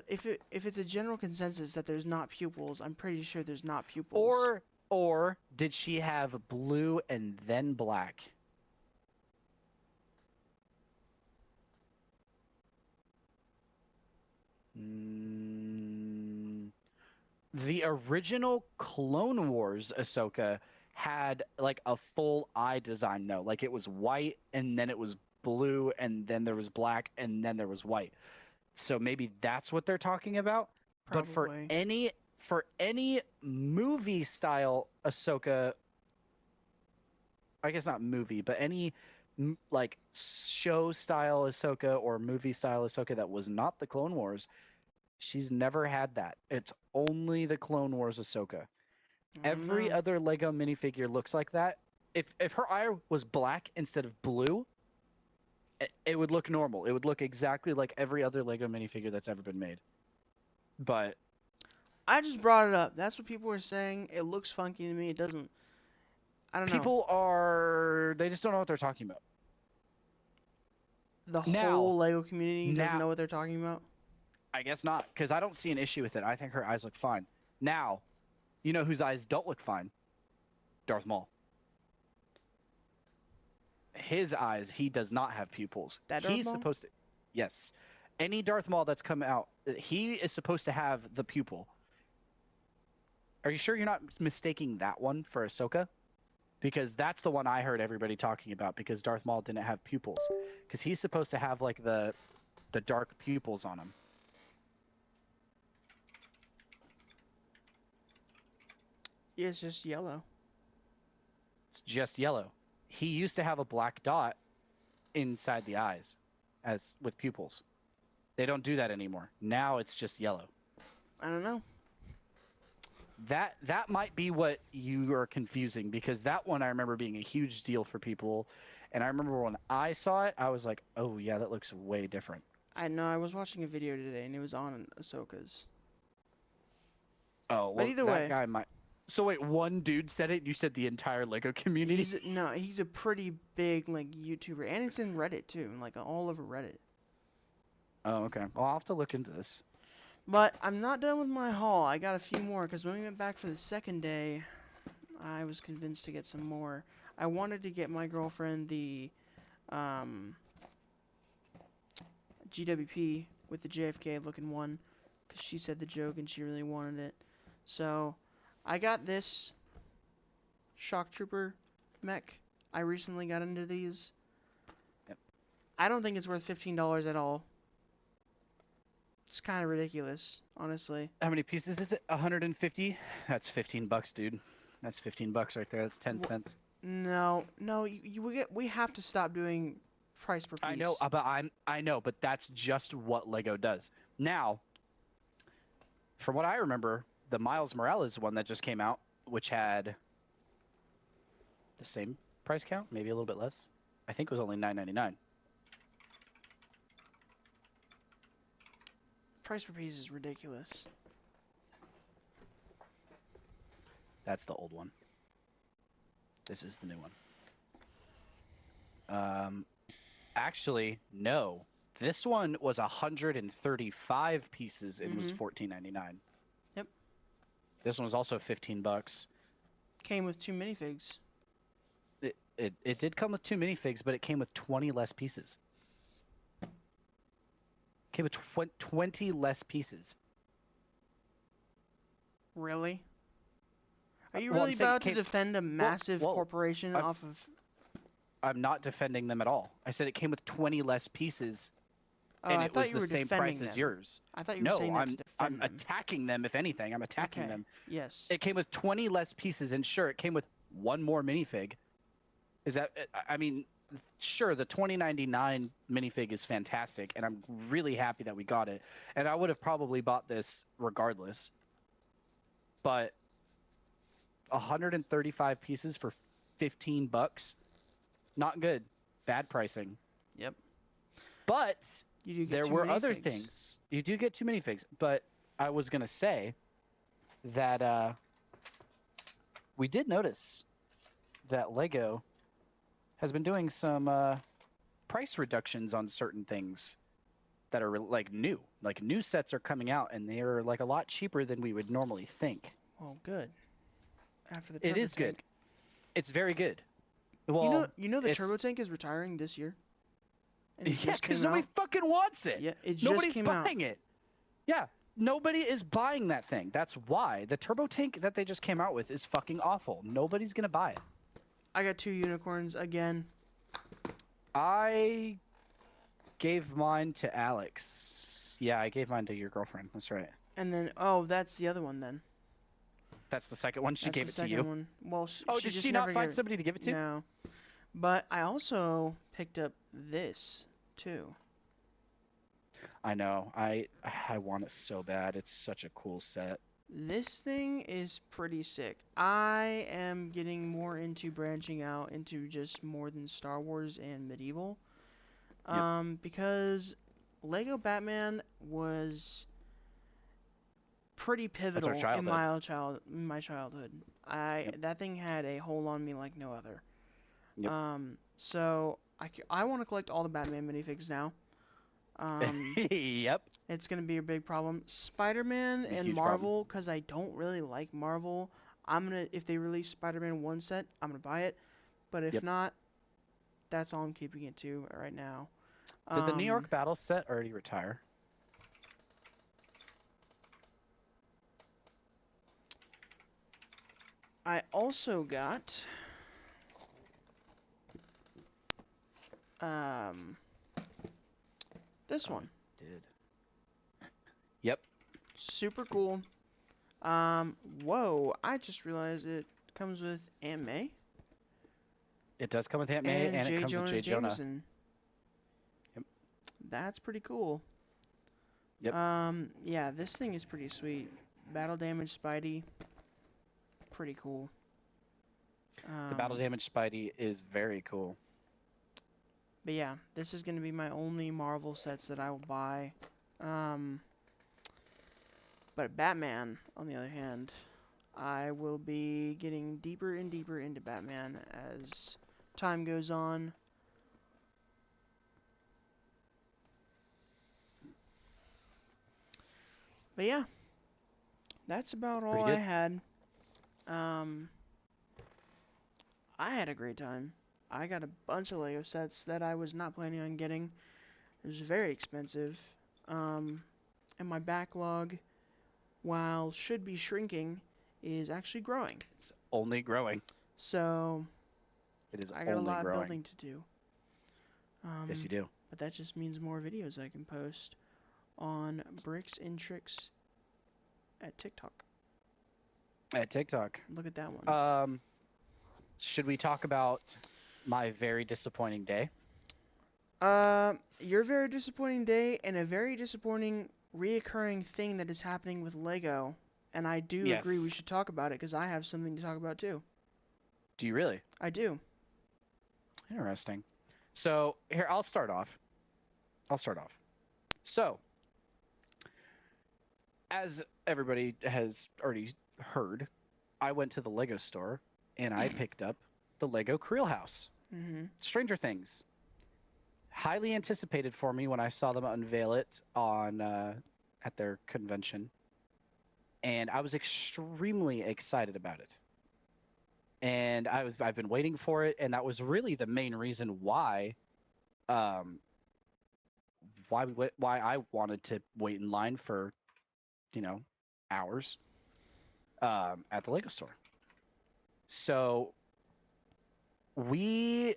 if it's a general consensus that there's not pupils, I'm pretty sure there's not pupils.
Or did she have blue and then black? The original Clone Wars Ahsoka had like a full eye design, no. Like it was white and then it was blue and then there was black and then there was white. So maybe that's what they're talking about. But
Probably.
for any movie style Ahsoka, I guess not movie, but any like show style Ahsoka or movie style Ahsoka that was not the Clone Wars, she's never had that. It's only the Clone Wars Ahsoka.
I don't
Every
know.
other Lego minifigure looks like that. If her eye was black instead of blue, it would look normal. It would look exactly like every other Lego minifigure that's ever been made. But
I just brought it up. That's what people were saying. It looks funky to me. It doesn't. I don't know.
they just don't know what they're talking about.
The
Now-
whole Lego community doesn't
now-
know what they're talking about.
I guess not, because I don't see an issue with it. I think her eyes look fine. Now, you know whose eyes don't look fine? Darth Maul. His eyes, he does not have pupils.
That Darth
He's
Maul?
supposed to. Yes. Any Darth Maul that's come out, he is supposed to have the pupil. Are you sure you're not mistaking that one for Ahsoka? Because that's the one I heard everybody talking about, because Darth Maul didn't have pupils. Because he's supposed to have like the the dark pupils on them.
Yeah, it's just yellow.
It's just yellow. He used to have a black dot inside the eyes, as with pupils. They don't do that anymore. Now it's just yellow.
I don't know.
That might be what you are confusing, because that one I remember being a huge deal for people, and I remember when I saw it, I was like, "Oh yeah, that looks way different."
I know. I was watching a video today, and it was on Ahsoka's.
Oh
But
well,
either
that
way,
guy might. So wait, one dude said it, and you said the entire Lego community?
he's a pretty big like YouTuber, and it's in Reddit too, like all over Reddit.
Oh okay. Well, I'll have to look into this.
But I'm not done with my haul. I got a few more because when we went back for the second day, I was convinced to get some more. I wanted to get my girlfriend the GWP with the JFK looking one because she said the joke and she really wanted it. So I got this Shock Trooper mech. I recently got into these.
Yep.
I don't think it's worth $15 at all. It's kind of ridiculous, honestly.
How many pieces is it? 150? That's $15, dude. That's $15 right there. That's 10 cents.
No, we have to stop doing price per piece.
I know, but that's just what Lego does. Now, from what I remember, the Miles Morales one that just came out, which had the same price count, maybe a little bit less. I think it was only $9.99.
Price per piece is ridiculous.
That's the old one. This is the new one. Actually, no. This one was 135 pieces and was $14.99.
Yep.
This one was also $15.
Came with 2 minifigs.
It did come with 2 minifigs, but it came with 20 less pieces. Came with 20 less pieces.
Really? Are you
Well,
really about to defend a massive corporation off of...
I'm not defending them at all. I said it came with 20 less pieces,
Oh,
and
I
it
thought
was
you
the
were
same
defending
price as
them.
yours.
I thought you were saying that to defend them.
I'm attacking them, if anything. I'm attacking them.
Yes.
It came with 20 less pieces, and sure, it came with 1 more minifig. Is that... I mean, sure, the $20.99 minifig is fantastic, and I'm really happy that we got it. And I would have probably bought this regardless. But 135 pieces for $15, not good. Bad pricing.
Yep.
But
You do get
there
2
were other
minifigs.
things. You do get 2 minifigs, but I was gonna say that we did notice that Lego has been doing some price reductions on certain things that are like new. Like new sets are coming out, and they are like a lot cheaper than we would normally think.
Well, good. After the
It
turbo
is
tank.
good. It's very good. Well,
You know the turbo tank is retiring this year. And it
yeah,
just
because
came
nobody
out.
fucking wants it.
Yeah, it just
Nobody's
came
buying it. Yeah, nobody is buying that thing. That's why the turbo tank that they just came out with is fucking awful. Nobody's gonna buy it.
I got 2 unicorns again.
I gave mine to Alex. Yeah, I gave mine to your girlfriend. That's right.
And then, oh, that's the other one then.
That's the second one. She
That's
gave
the
it to
second
you.
one. Well,
Oh,
she
did
just
she
never
not find
gave it-
somebody to give it to?
No. But I also picked up this too.
I know. I want it so bad. It's such a cool set.
This thing is pretty sick. I am getting more into branching out into just more than Star Wars and medieval. Because Lego Batman was pretty pivotal in my childhood. That thing had a hold on me like no other.
Yep.
So I want to collect all the Batman minifigs now.
Yep.
It's gonna be a big problem. Spider-Man and Marvel, because I don't really like Marvel. If they release Spider-Man 1 set, I'm gonna buy it. But if not, that's all I'm keeping it to right now.
Did the New York Battle set already retire?
I also got this one.
did. Yep.
Super cool. Whoa, I just realized it comes with Aunt May
It does come with Aunt May,
and
and it
J.
comes with
Jonah
J. Jonah.
Jameson.
Yep.
That's pretty cool.
Yep.
Yeah, this thing is pretty sweet. Battle damage Spidey. Pretty cool.
The battle damage Spidey is very cool.
But yeah, this is going to be my only Marvel sets that I will buy. But Batman, on the other hand, I will be getting deeper and deeper into Batman as time goes on. But yeah, that's about all I had. I had a great time. I got a bunch of Lego sets that I was not planning on getting. It was very expensive. And my backlog, while should be shrinking, is actually growing.
It's only growing.
So
it is
I got
only
a lot
growing.
of building to do.
Yes, you do.
But that just means more videos I can post on Bricks and Tricks at TikTok.
At TikTok.
Look at that one.
Should we talk about my very disappointing day?
Your very disappointing day and a very disappointing reoccurring thing that is happening with Lego. And I do agree we should talk about it because I have something to talk about too.
Do you really?
I do.
Interesting. So here, I'll start off. So, as everybody has already heard, I went to the Lego store and I picked up the Lego Creel House.
Mm-hmm.
Stranger Things. Highly anticipated for me when I saw them unveil it on at their convention, and I was extremely excited about it. And I've been waiting for it, and that was really the main reason why I wanted to wait in line for, hours at the Lego store. So we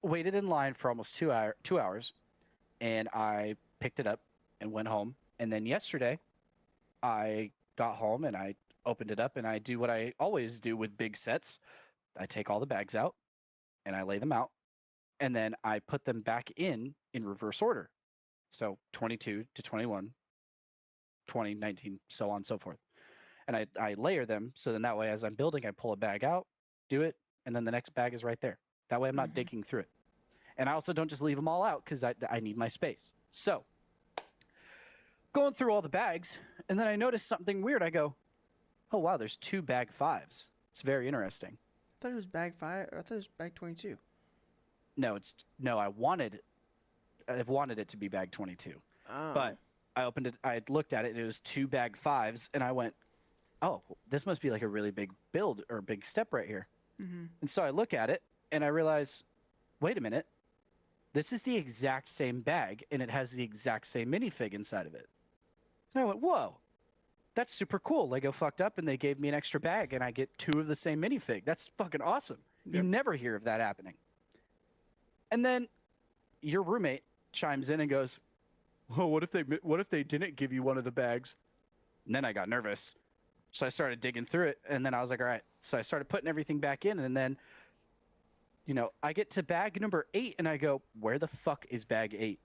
waited in line for almost 2 hours, and I picked it up and went home. And then yesterday, I got home and I opened it up, and I do what I always do with big sets. I take all the bags out and I lay them out, and then I put them back in reverse order. So 22 to 21, 20, 19, so on and so forth. And I layer them, so then that way as I'm building, I pull a bag out, do it, and then the next bag is right there. That way I'm not digging through it. And I also don't just leave them all out because I need my space. So going through all the bags, and then I noticed something weird. I go, oh wow, there's 2 bag 5s. It's very interesting.
I thought it was bag 5. I thought it was bag 22.
No, I wanted it to be bag 22.
Oh.
But I opened it, I looked at it, and it was 2 bag 5s, and I went, oh, this must be like a really big build or a big step right here.
Mm-hmm.
And so I look at it, and I realize, wait a minute, this is the exact same bag, and it has the exact same minifig inside of it. And I went, whoa, that's super cool. Lego fucked up, and they gave me an extra bag, and I get 2 of the same minifig. That's fucking awesome. Yep. You never hear of that happening. And then your roommate chimes in and goes, well, what if they didn't give you one of the bags? And then I got nervous. So I started digging through it, and then I was like, all right. So I started putting everything back in, and then, I get to bag number 8, and I go, where the fuck is bag 8?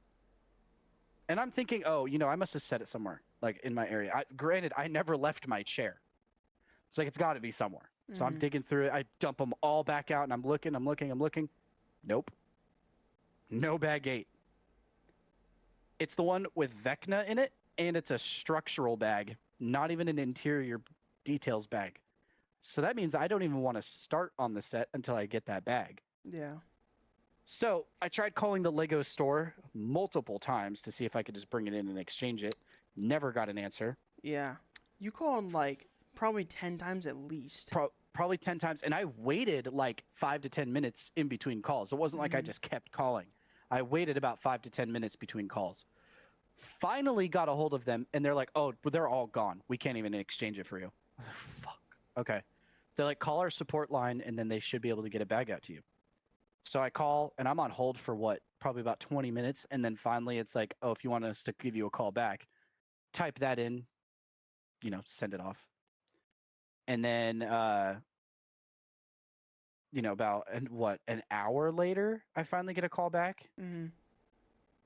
And I'm thinking, oh, I must have set it somewhere, like in my area. Granted, I never left my chair. It's like, it's got to be somewhere. Mm-hmm. So I'm digging through it. I dump them all back out, and I'm looking. Nope. No bag 8. It's the one with Vecna in it, and it's a structural bag, not even an interior details bag. So that means I don't even want to start on the set until I get that bag.
Yeah.
So I tried calling the Lego store multiple times to see if I could just bring it in and exchange it. Never got an answer.
Yeah. You called like probably 10 times at least.
Probably 10 times. And I waited like 5 to 10 minutes in between calls. It wasn't like I just kept calling. I waited about 5 to 10 minutes between calls. Finally got a hold of them, and they're like, oh, they're all gone. We can't even exchange it for you. I was like, fuck. Okay. They're like, call our support line, and then they should be able to get a bag out to you. So I call and I'm on hold for what, probably about 20 minutes. And then finally it's like, oh, if you want us to give you a call back, type that in, send it off. And then, about an hour later, I finally get a call back.
Mm-hmm.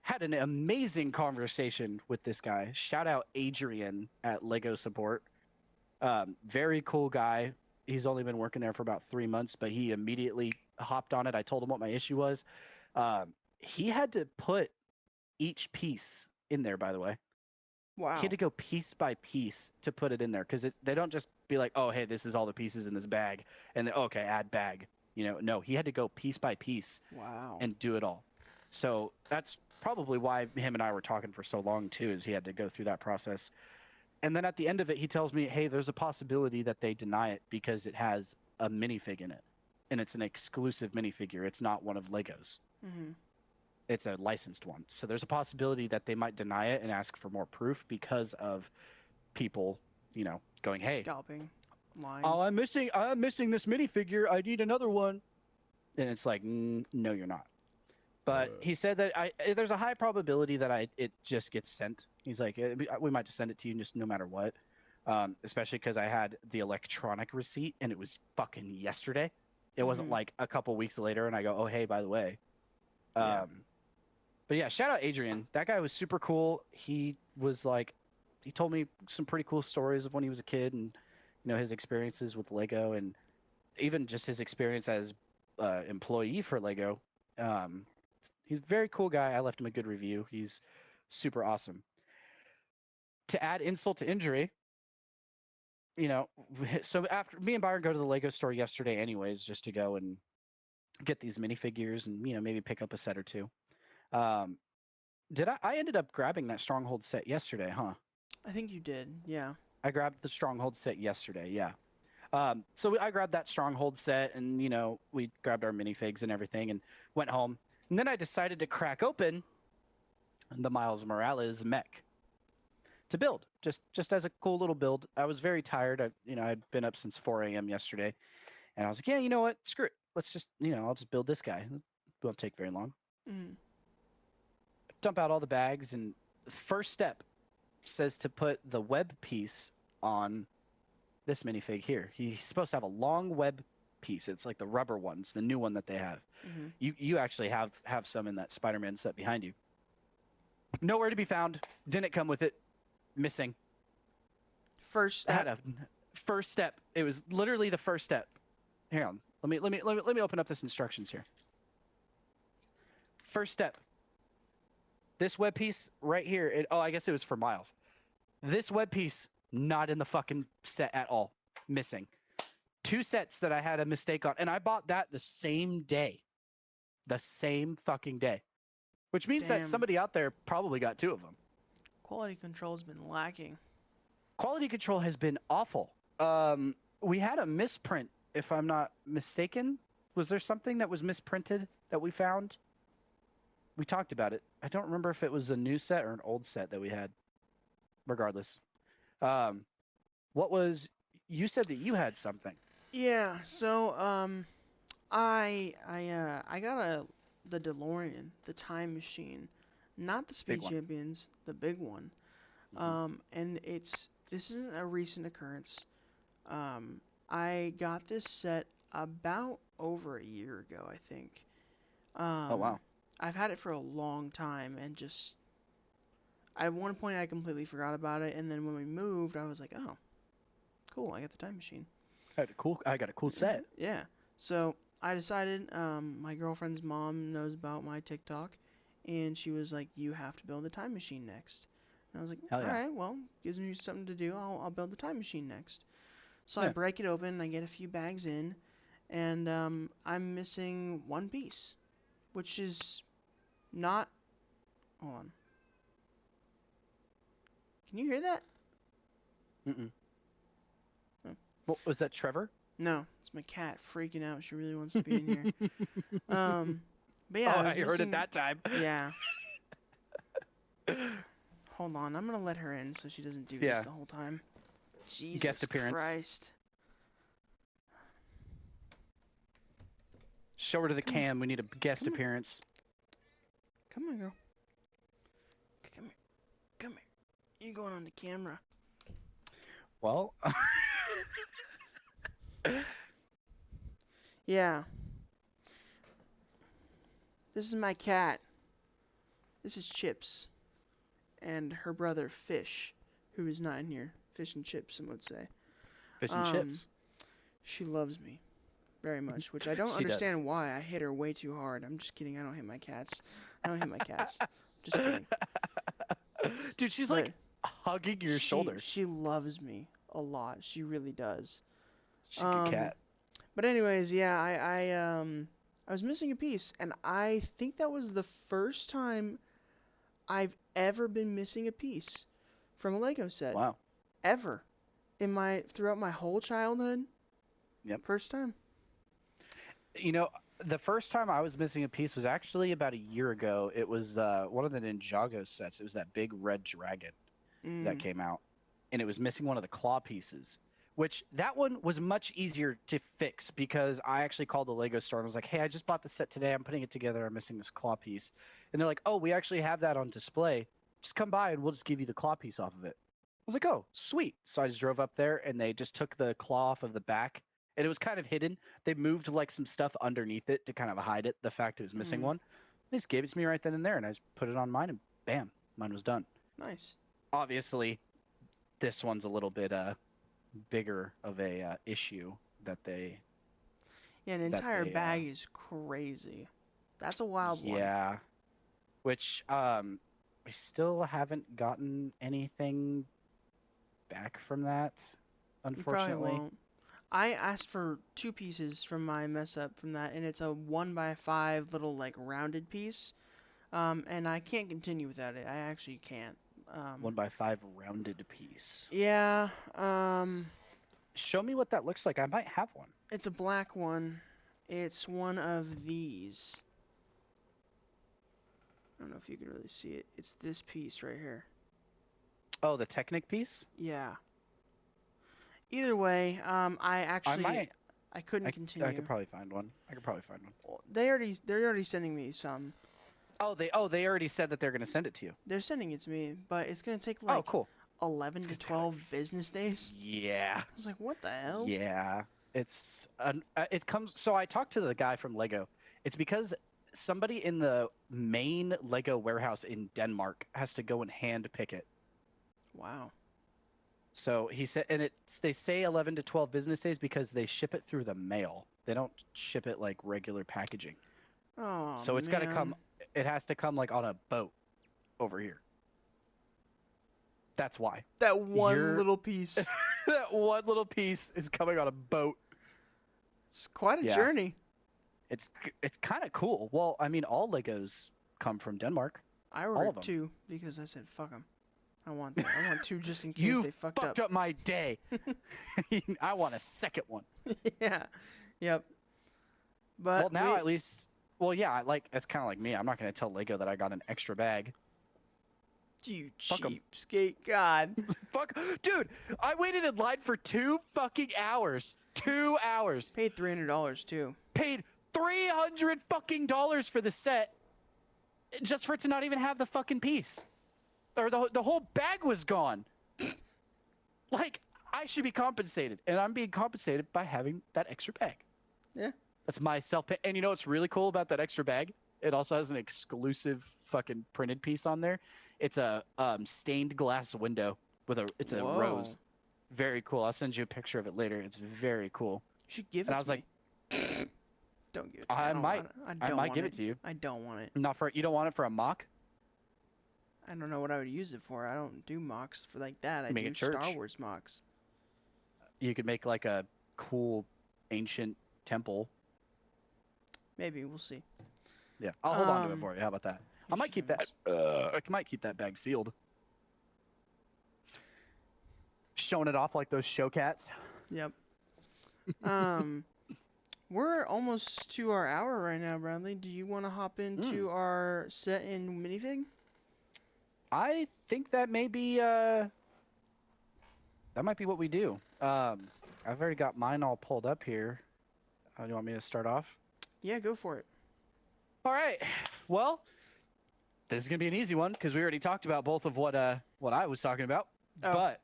Had an amazing conversation with this guy. Shout out Adrian at Lego Support. Very cool guy. He's only been working there for about 3 months, but he immediately hopped on it. I told him what my issue was. He had to put each piece in there, by the way.
Wow.
He had to go piece by piece to put it in there because they don't just be like, oh, hey, this is all the pieces in this bag. And then, okay, add bag. No, he had to go piece by piece
Wow.
and do it all. So that's probably why him and I were talking for so long, too, is he had to go through that process. And then at the end of it, he tells me, hey, there's a possibility that they deny it because it has a minifig in it. And it's an exclusive minifigure. It's not one of Lego's.
Mm-hmm.
It's a licensed one. So there's a possibility that they might deny it and ask for more proof because of people, going, hey,
scalping, lying.
oh, I'm missing this minifigure. I need another one. And it's like, no, you're not. But he said that there's a high probability that it just gets sent. He's like, we might just send it to you just no matter what. Especially because I had the electronic receipt and it was fucking yesterday. It wasn't like a couple weeks later and I go, oh, hey, by the way.
Yeah.
But yeah, shout out Adrian. That guy was super cool. He was like, he told me some pretty cool stories of when he was a kid and, his experiences with Lego and even just his experience as employee for Lego. He's a very cool guy. I left him a good review. He's super awesome. To add insult to injury, so after me and Byron go to the Lego store yesterday anyways, just to go and get these minifigures and, maybe pick up a set or two. I ended up grabbing that Stronghold set yesterday, huh?
I think you did, yeah.
I grabbed the Stronghold set yesterday, yeah. So I grabbed that Stronghold set and, we grabbed our minifigs and everything and went home. And then I decided to crack open the Miles Morales mech to build, just as a cool little build. I was very tired. I'd been up since 4 a.m. yesterday. And I was like, yeah, you know what? Screw it. Let's just, I'll just build this guy. It won't take very long.
Mm-hmm.
Dump out all the bags, and the first step says to put the web piece on this minifig here. He's supposed to have a long web piece. It's like the rubber ones, the new one that they have.
Mm-hmm.
You actually have some in that Spider-Man set behind you. Nowhere to be found. Didn't come with it. Missing.
First step.
First step. It was literally the first step. Hang on. Let me open up this instructions here. First step. This web piece right here. I guess it was for Miles. This web piece not in the fucking set at all. Missing. 2 sets that I had a mistake on, and I bought that the same day. The same fucking day. Which means that somebody out there probably got 2 of them.
Quality control has been lacking.
Quality control has been awful. We had a misprint, if I'm not mistaken. Was there something that was misprinted that we found? We talked about it. I don't remember if it was a new set or an old set that we had. Regardless. You said that you had something.
Yeah, so I got the DeLorean, the time machine, not the Speed Champions, the big one.
Mm-hmm.
And this isn't a recent occurrence. I got this set about over a year ago, I think.
Oh wow.
I've had it for a long time and just at one point I completely forgot about it, and then when we moved, I was like, oh, cool, I got the time machine.
I got a cool set.
Yeah. So I decided, my girlfriend's mom knows about my TikTok, and she was like, you have to build a time machine next. And I was like,
Hell yeah.
alright, well, gives me something to do, I'll build the time machine next. So
Yeah.
I break it open, I get a few bags in, and I'm missing 1 piece, which is not... Hold on. Can you hear that?
Mm-mm.
Oh.
Well, was that Trevor?
No, it's my cat freaking out. She really wants to be in here. But yeah,
I heard it that time.
Yeah. Hold on, I'm gonna let her in so she doesn't do this the whole time. Jesus
Guest appearance.
Christ.
Show her to the
Come here.
cam. We need a guest
Come on.
appearance.
Come on, girl. Come here. Come here. You going on the camera?
Well,
Yeah. This is my cat. This is Chips. And her brother Fish, who is not in here. Fish and Chips, some would say.
fish and chips.
She loves me very much, which I don't
She does.
understand why. I hit her way too hard. I'm just kidding. I don't hit my cats. I don't hit my cats. Just kidding.
Dude, she's
But
like hugging your shoulder.
She loves me a lot. She really does.
She's a good cat.
But anyways, yeah, I was missing a piece, and I think that was the first time I've ever been missing a piece from a Lego set.
Wow.
Ever. Throughout my whole childhood.
Yep.
First time.
You know, the first time I was missing a piece was actually about a year ago. It was one of the Ninjago sets. It was that big red dragon that came out, and it was missing one of the claw pieces. Which that one was much easier to fix because I actually called the Lego store and was like, "Hey, I just bought the set today. I'm putting it together. I'm missing this claw piece." And they're like, "Oh, we actually have that on display. Just come by and we'll just give you the claw piece off of it." I was like, "Oh, sweet." So I just drove up there and they just took the claw off of the back, and it was kind of hidden. They moved like some stuff underneath it to kind of hide it, the fact it was missing one. They just gave it to me right then and there, and I just put it on mine, and bam, mine was done.
Nice.
Obviously, this one's a little bit bigger of a issue that they.
Yeah, an entire bag is crazy. That's a wild one.
Yeah, which we still haven't gotten anything back from that, unfortunately.
You probably won't. I asked for 2 pieces from my mess up from that, and it's a 1x5 little like rounded piece. And I can't continue without it. I actually can't.
1x5 rounded piece.
Yeah.
Show me what that looks like. I might have one.
It's a black one. It's one of these. I don't know if you can really see it. It's this piece right here.
Oh, the Technic piece?
Yeah. Either way, I couldn't continue.
I could probably find one.
They're already sending me some.
Oh, they already said that they're gonna send it to you.
They're sending it to me, but it's gonna take like
cool.
11 to 12 business days.
Yeah.
I was like, what the hell?
Yeah. It comes. So I talked to the guy from Lego. It's because somebody in the main Lego warehouse in Denmark has to go and hand pick it.
Wow.
So he said, and they say 11 to 12 business days because they ship it through the mail. They don't ship it like regular packaging.
Oh,
so it's got to come. It has to come like on a boat over here. That's why.
That one little piece.
That one little piece is coming on a boat.
It's quite a journey.
It's kind of cool. Well, I mean, all Legos come from Denmark.
I ordered 2 because I said, fuck them. I want 2 just in case they fucked up.
You fucked up my day. I want a second one.
Yeah. Yep. But
well, now at least. Well, yeah, it's kind of like me. I'm not going to tell Lego that I got an extra bag.
You cheapskate, God.
Fuck, dude! I waited in line for 2 fucking hours. 2 hours.
Paid $300 too.
Paid $300 fucking dollars for the set, just for it to not even have the fucking piece, or the whole bag was gone. Like, I should be compensated, and I'm being compensated by having that extra bag.
Yeah.
That's my self-pay. And you know what's really cool about that extra bag? It also has an exclusive fucking printed piece on there. It's a stained glass window with a rose. Very cool. I'll send you a picture of it later. It's very cool.
You should give it to me.
And I was like,
don't give it to me.
I might give it to you.
I don't want it.
You don't want it for a mock?
I don't know what I would use it for. I don't do mocks for like that. I do Star Wars mocks.
You could make like a cool ancient temple.
Maybe, we'll see.
Yeah, I'll hold on to it for you. How about that? I might keep that. I might keep that bag sealed. Showing it off like those show cats.
Yep. We're almost to our hour right now, Bradley. Do you want to hop into our set in Minifig?
I think that may be that might be what we do. I've already got mine all pulled up here. Do you want me to start off?
Yeah, go for it.
All right. Well, this is gonna be an easy one because we already talked about both of what I was talking about,
Oh,
but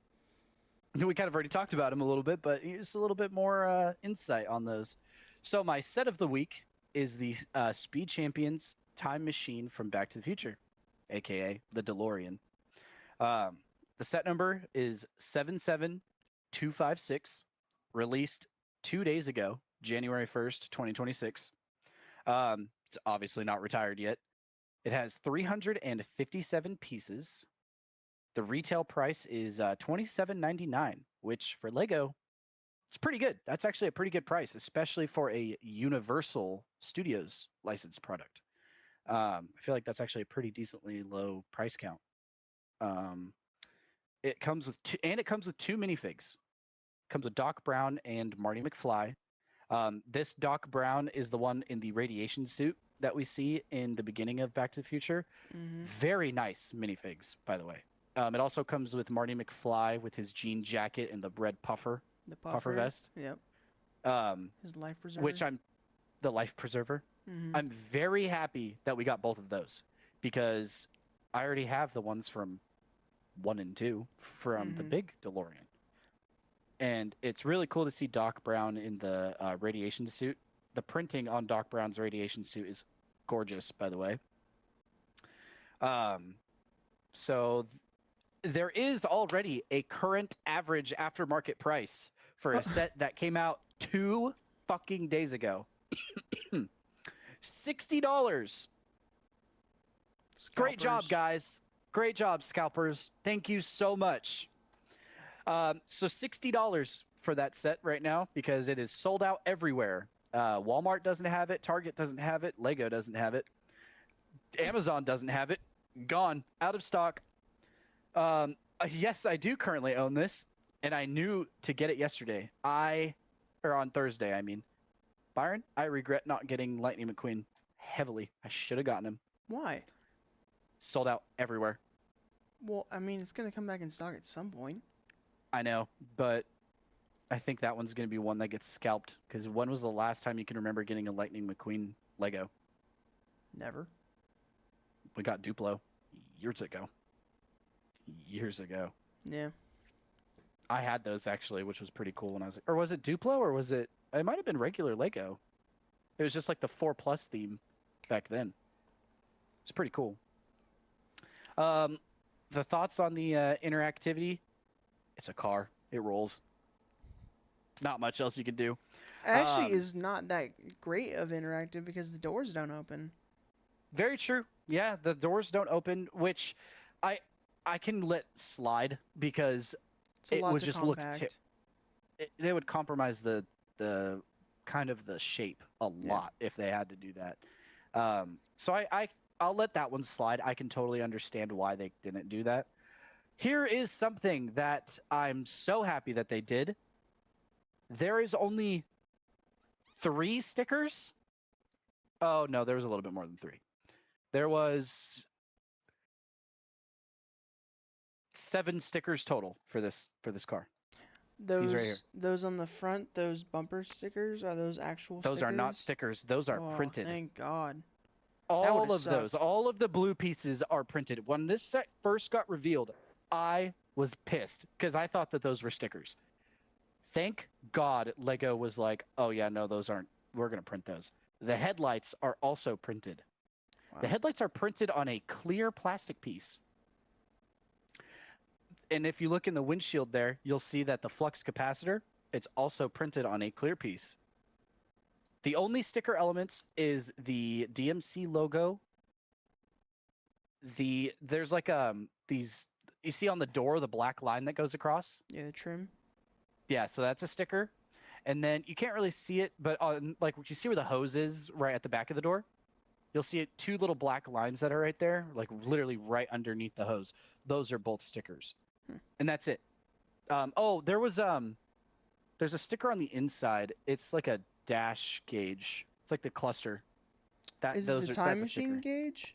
we kind of already talked about them a little bit. But here's a little bit more insight on those. So my set of the week is the Speed Champions Time Machine from Back to the Future, aka the DeLorean. Um, the set number is 77256, released 2 days ago, January 1st, 2026. It's obviously not retired yet. It has 357 pieces. The retail price is $27.99, which for Lego, it's pretty good. That's actually a pretty good price, especially for a Universal Studios licensed product. I feel like that's actually a pretty decently low price count. It comes with it comes with two minifigs. It comes with Doc Brown and Marty McFly. This Doc Brown is the one in the radiation suit that we see in the beginning of Back to the Future.
mm-hmm.
Very nice minifigs, by the way. It also comes with Marty McFly with his jean jacket and the red puffer
The puffer
vest.
Yep. His life preserver.
Which I'm the life preserver.
Mm-hmm.
I'm very happy that we got both of those because I already have the ones from 1 and 2 from the big DeLorean. And it's really cool to see Doc Brown in the radiation suit. The printing on Doc Brown's radiation suit is gorgeous, by the way. So there is already a current average aftermarket price for a set that came out 2 fucking days ago. $60. Great job, guys. Great job, scalpers. Thank you so much. So $60 for that set right now because it is sold out everywhere. Walmart doesn't have it. Target doesn't have it. Lego doesn't have it. Amazon doesn't have it. Gone. Out of stock. Yes, I do currently own this, and I knew to get it yesterday. Or on Thursday, I mean. Byron, I regret not getting Lightning McQueen heavily. I should have gotten him.
Why?
Sold out everywhere.
Well, I mean, it's going to come back in stock at some point.
I know, but I think that one's going to be one that gets scalped. Because when was the last time you can remember getting a Lightning McQueen Lego?
Never.
We got Duplo years ago.
Yeah.
I had those actually, which was pretty cool when I was. Or was it Duplo or was it? It might have been regular Lego. It was just like the 4+ theme back then. It's pretty cool. The thoughts on the interactivity? It's a car. It rolls. Not much else you can do.
Actually, is not that great of interactive because the doors don't open.
Very true. Yeah, the doors don't open, which I can let slide because it would just look. They would compromise the kind of the shape a lot if they had to do that. So I'll let that one slide. I can totally understand why they didn't do that. Here is something that I'm so happy that they did. There is only 3 stickers. Oh, no, there was a little bit more than 3. There was 7 stickers total for this car.
Those
right here.
Those on the front, those bumper stickers, are those actual stickers?
Those are not stickers. Those are printed.
Thank God.
All of those, all of the blue pieces are printed. When this set first got revealed, I was pissed because I thought that those were stickers. Thank God Lego was like, oh yeah, no, those aren't. We're going to print those. The headlights are also printed. Wow. The headlights are printed on a clear plastic piece. And if you look in the windshield there, you'll see that the flux capacitor, it's also printed on a clear piece. The only sticker elements is the DMC logo. There's like these, you see on the door the black line that goes across?
Yeah, the trim.
Yeah, so that's a sticker. And then you can't really see it, but on like you see where the hose is right at the back of the door? You'll see 2 little black lines that are right there, like literally right underneath the hose. Those are both stickers. And that's it. Oh, there's a sticker on the inside. It's like a dash gauge. It's like the cluster.
Is it the time machine gauge?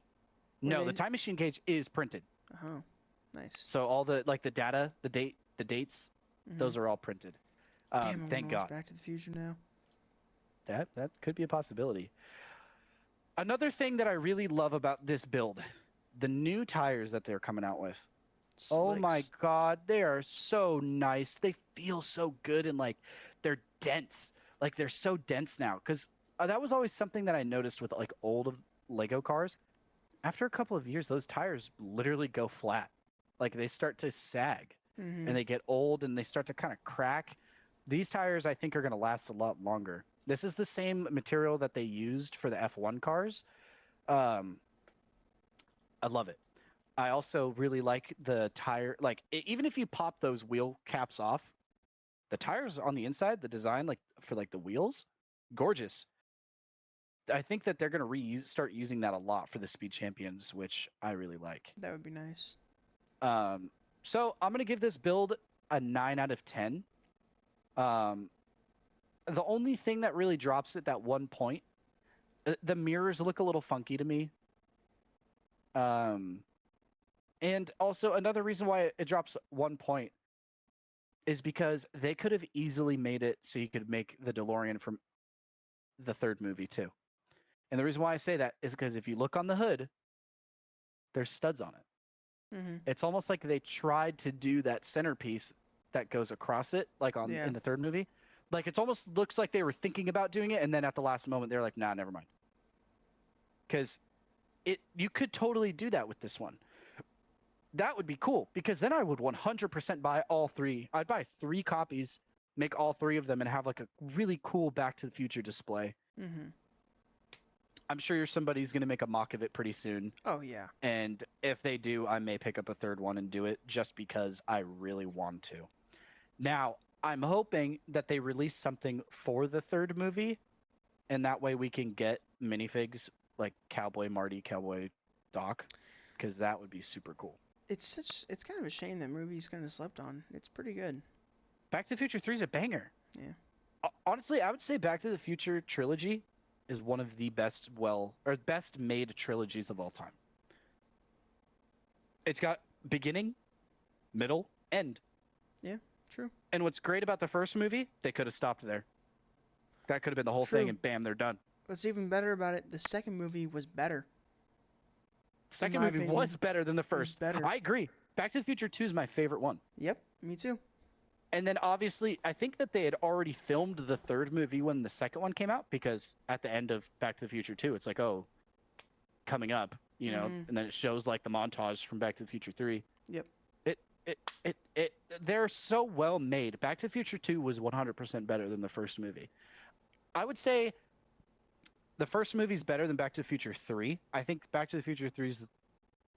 No, the time machine gauge is printed.
Oh, nice.
So all the the data, the dates, those are all printed.
Damn,
thank God.
Back to the Future now.
That could be a possibility. Another thing that I really love about this build, the new tires that they're coming out with. Oh my
Slicks.
god, they are so nice. They feel so good and like they're dense. Like they're so dense now cuz that was always something that I noticed with like old Lego cars. After a couple of years those tires literally go flat. Like they start to sag
Mm-hmm.
and they get old and they start to kind of crack. These tires I think are going to last a lot longer. This is the same material that they used for the F1 cars. Um I love it. I also really like the tire. Like even if you pop those wheel caps off, the tires on the inside, the design like for like the wheels, gorgeous. I think that they're gonna start using that a lot for the Speed Champions, which I really like.
That would be nice.
Um, so I'm gonna give this build a 9 out of 10. Um, the only thing that really drops it that 1 point, the mirrors look a little funky to me. Um, and also another reason why it drops 1 point is because they could have easily made it so you could make the DeLorean from the third movie too. And the reason why I say that is because if you look on the hood, there's studs on it.
Mm-hmm.
It's almost like they tried to do that centerpiece that goes across it, like on
Yeah.
in the third movie. Like it's almost looks like they were thinking about doing it, and then at the last moment they're like, "Nah, never mind." Because you could totally do that with this one. That would be cool because then I would 100% buy all three. I'd buy 3 copies, make all 3 of them, and have like a really cool Back to the Future display.
Mm-hmm.
I'm sure somebody's going to make a mock of it pretty soon.
Oh yeah.
And if they do, I may pick up a third one and do it just because I really want to. Now, I'm hoping that they release something for the third movie, and that way we can get minifigs like Cowboy Marty, Cowboy Doc, because that would be super cool.
It's kind of a shame that movie's kind of slept on. It's pretty good.
Back to the Future 3 is a banger.
Yeah.
Honestly, I would say Back to the Future trilogy is one of the best best made trilogies of all time. It's got beginning, middle, end.
Yeah. True.
And what's great about the first movie, they could have stopped there. That could have been the whole
True.
thing and bam, they're done.
What's even better about it, the second movie was better.
The second
my
movie
opinion,
was better than the first.
better.
I agree. Back to the Future 2 is my favorite one.
Yep. Me too.
And then obviously, I think that they had already filmed the third movie when the second one came out because at the end of Back to the Future 2, it's like, oh, coming up, you know, and then it shows like the montage from Back to the Future 3.
Yep.
They're so well made. Back to the Future 2 was 100% better than the first movie. I would say the first movie's better than Back to the Future 3. I think Back to the Future 3 is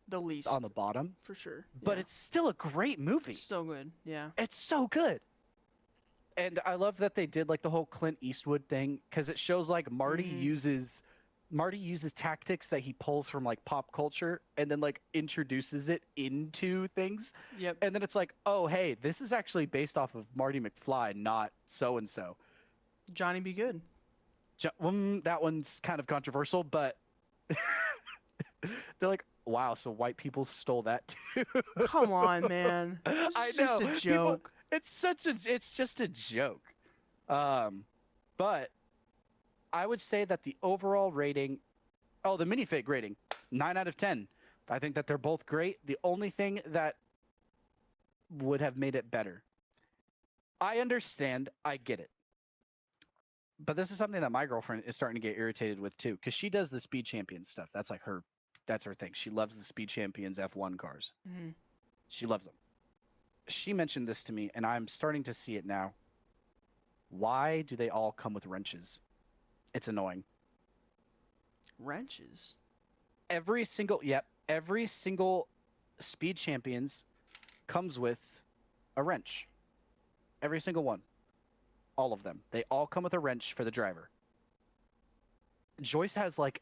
The least.
on the bottom.
For sure.
But
Yeah.
it's still a great movie.
It's still good. Yeah.
It's so good. And I love that they did like the whole Clint Eastwood thing because it shows like Marty uses tactics that he pulls from like pop culture and then like introduces it into things.
Yep.
And then it's like, oh hey, this is actually based off of Marty McFly, not so and so.
Johnny Be Good.
That one's kind of controversial, but they're like, wow, so white people stole that too.
Come on, man. It's
I
just
know.
a joke.
It's just a joke. But I would say that the overall rating, the minifig rating, 9 out of 10. I think that they're both great. The only thing that would have made it better, I understand, I get it. But this is something that my girlfriend is starting to get irritated with too, because she does the Speed Champions stuff. That's like that's her thing. She loves the Speed Champions F1 cars.
Mm-hmm.
She loves them. She mentioned this to me, and I'm starting to see it now. Why do they all come with wrenches? It's annoying.
Wrenches.
Every single Speed Champions comes with a wrench. Every single one. All of them. They all come with a wrench for the driver. Joyce has like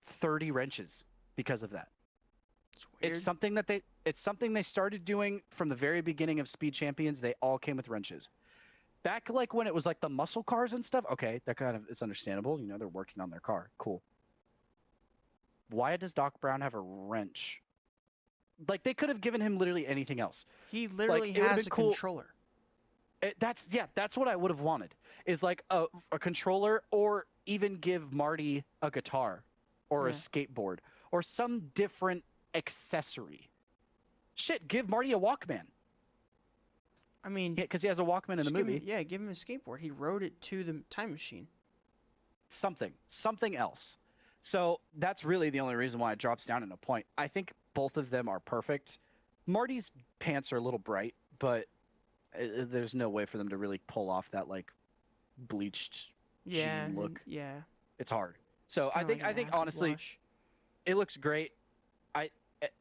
30 wrenches because of that.
It's weird.
It's something they started doing from the very beginning of Speed Champions. They all came with wrenches. Back like when it was like the muscle cars and stuff, okay, that kind of is understandable. You know, they're working on their car. Cool. Why does Doc Brown have a wrench? Like they could have given him literally anything else.
He literally
Like, it would've
has
been
a
cool.
controller.
That's what I would have wanted. Is like a controller, or even give Marty a guitar or a
Yeah.
skateboard or some different accessory. Shit, give Marty a Walkman.
I mean,
Because he has a Walkman in the
just give him,
movie.
yeah, give him a skateboard. He rode it to the time machine.
Something else. So that's really the only reason why it drops down in a point. I think both of them are perfect. Marty's pants are a little bright, but there's no way for them to really pull off that like bleached
Yeah,
jean
and
look.
yeah,
It's hard.
it's
So
kind of like
I
an
think
acid
honestly
wash.
it looks great.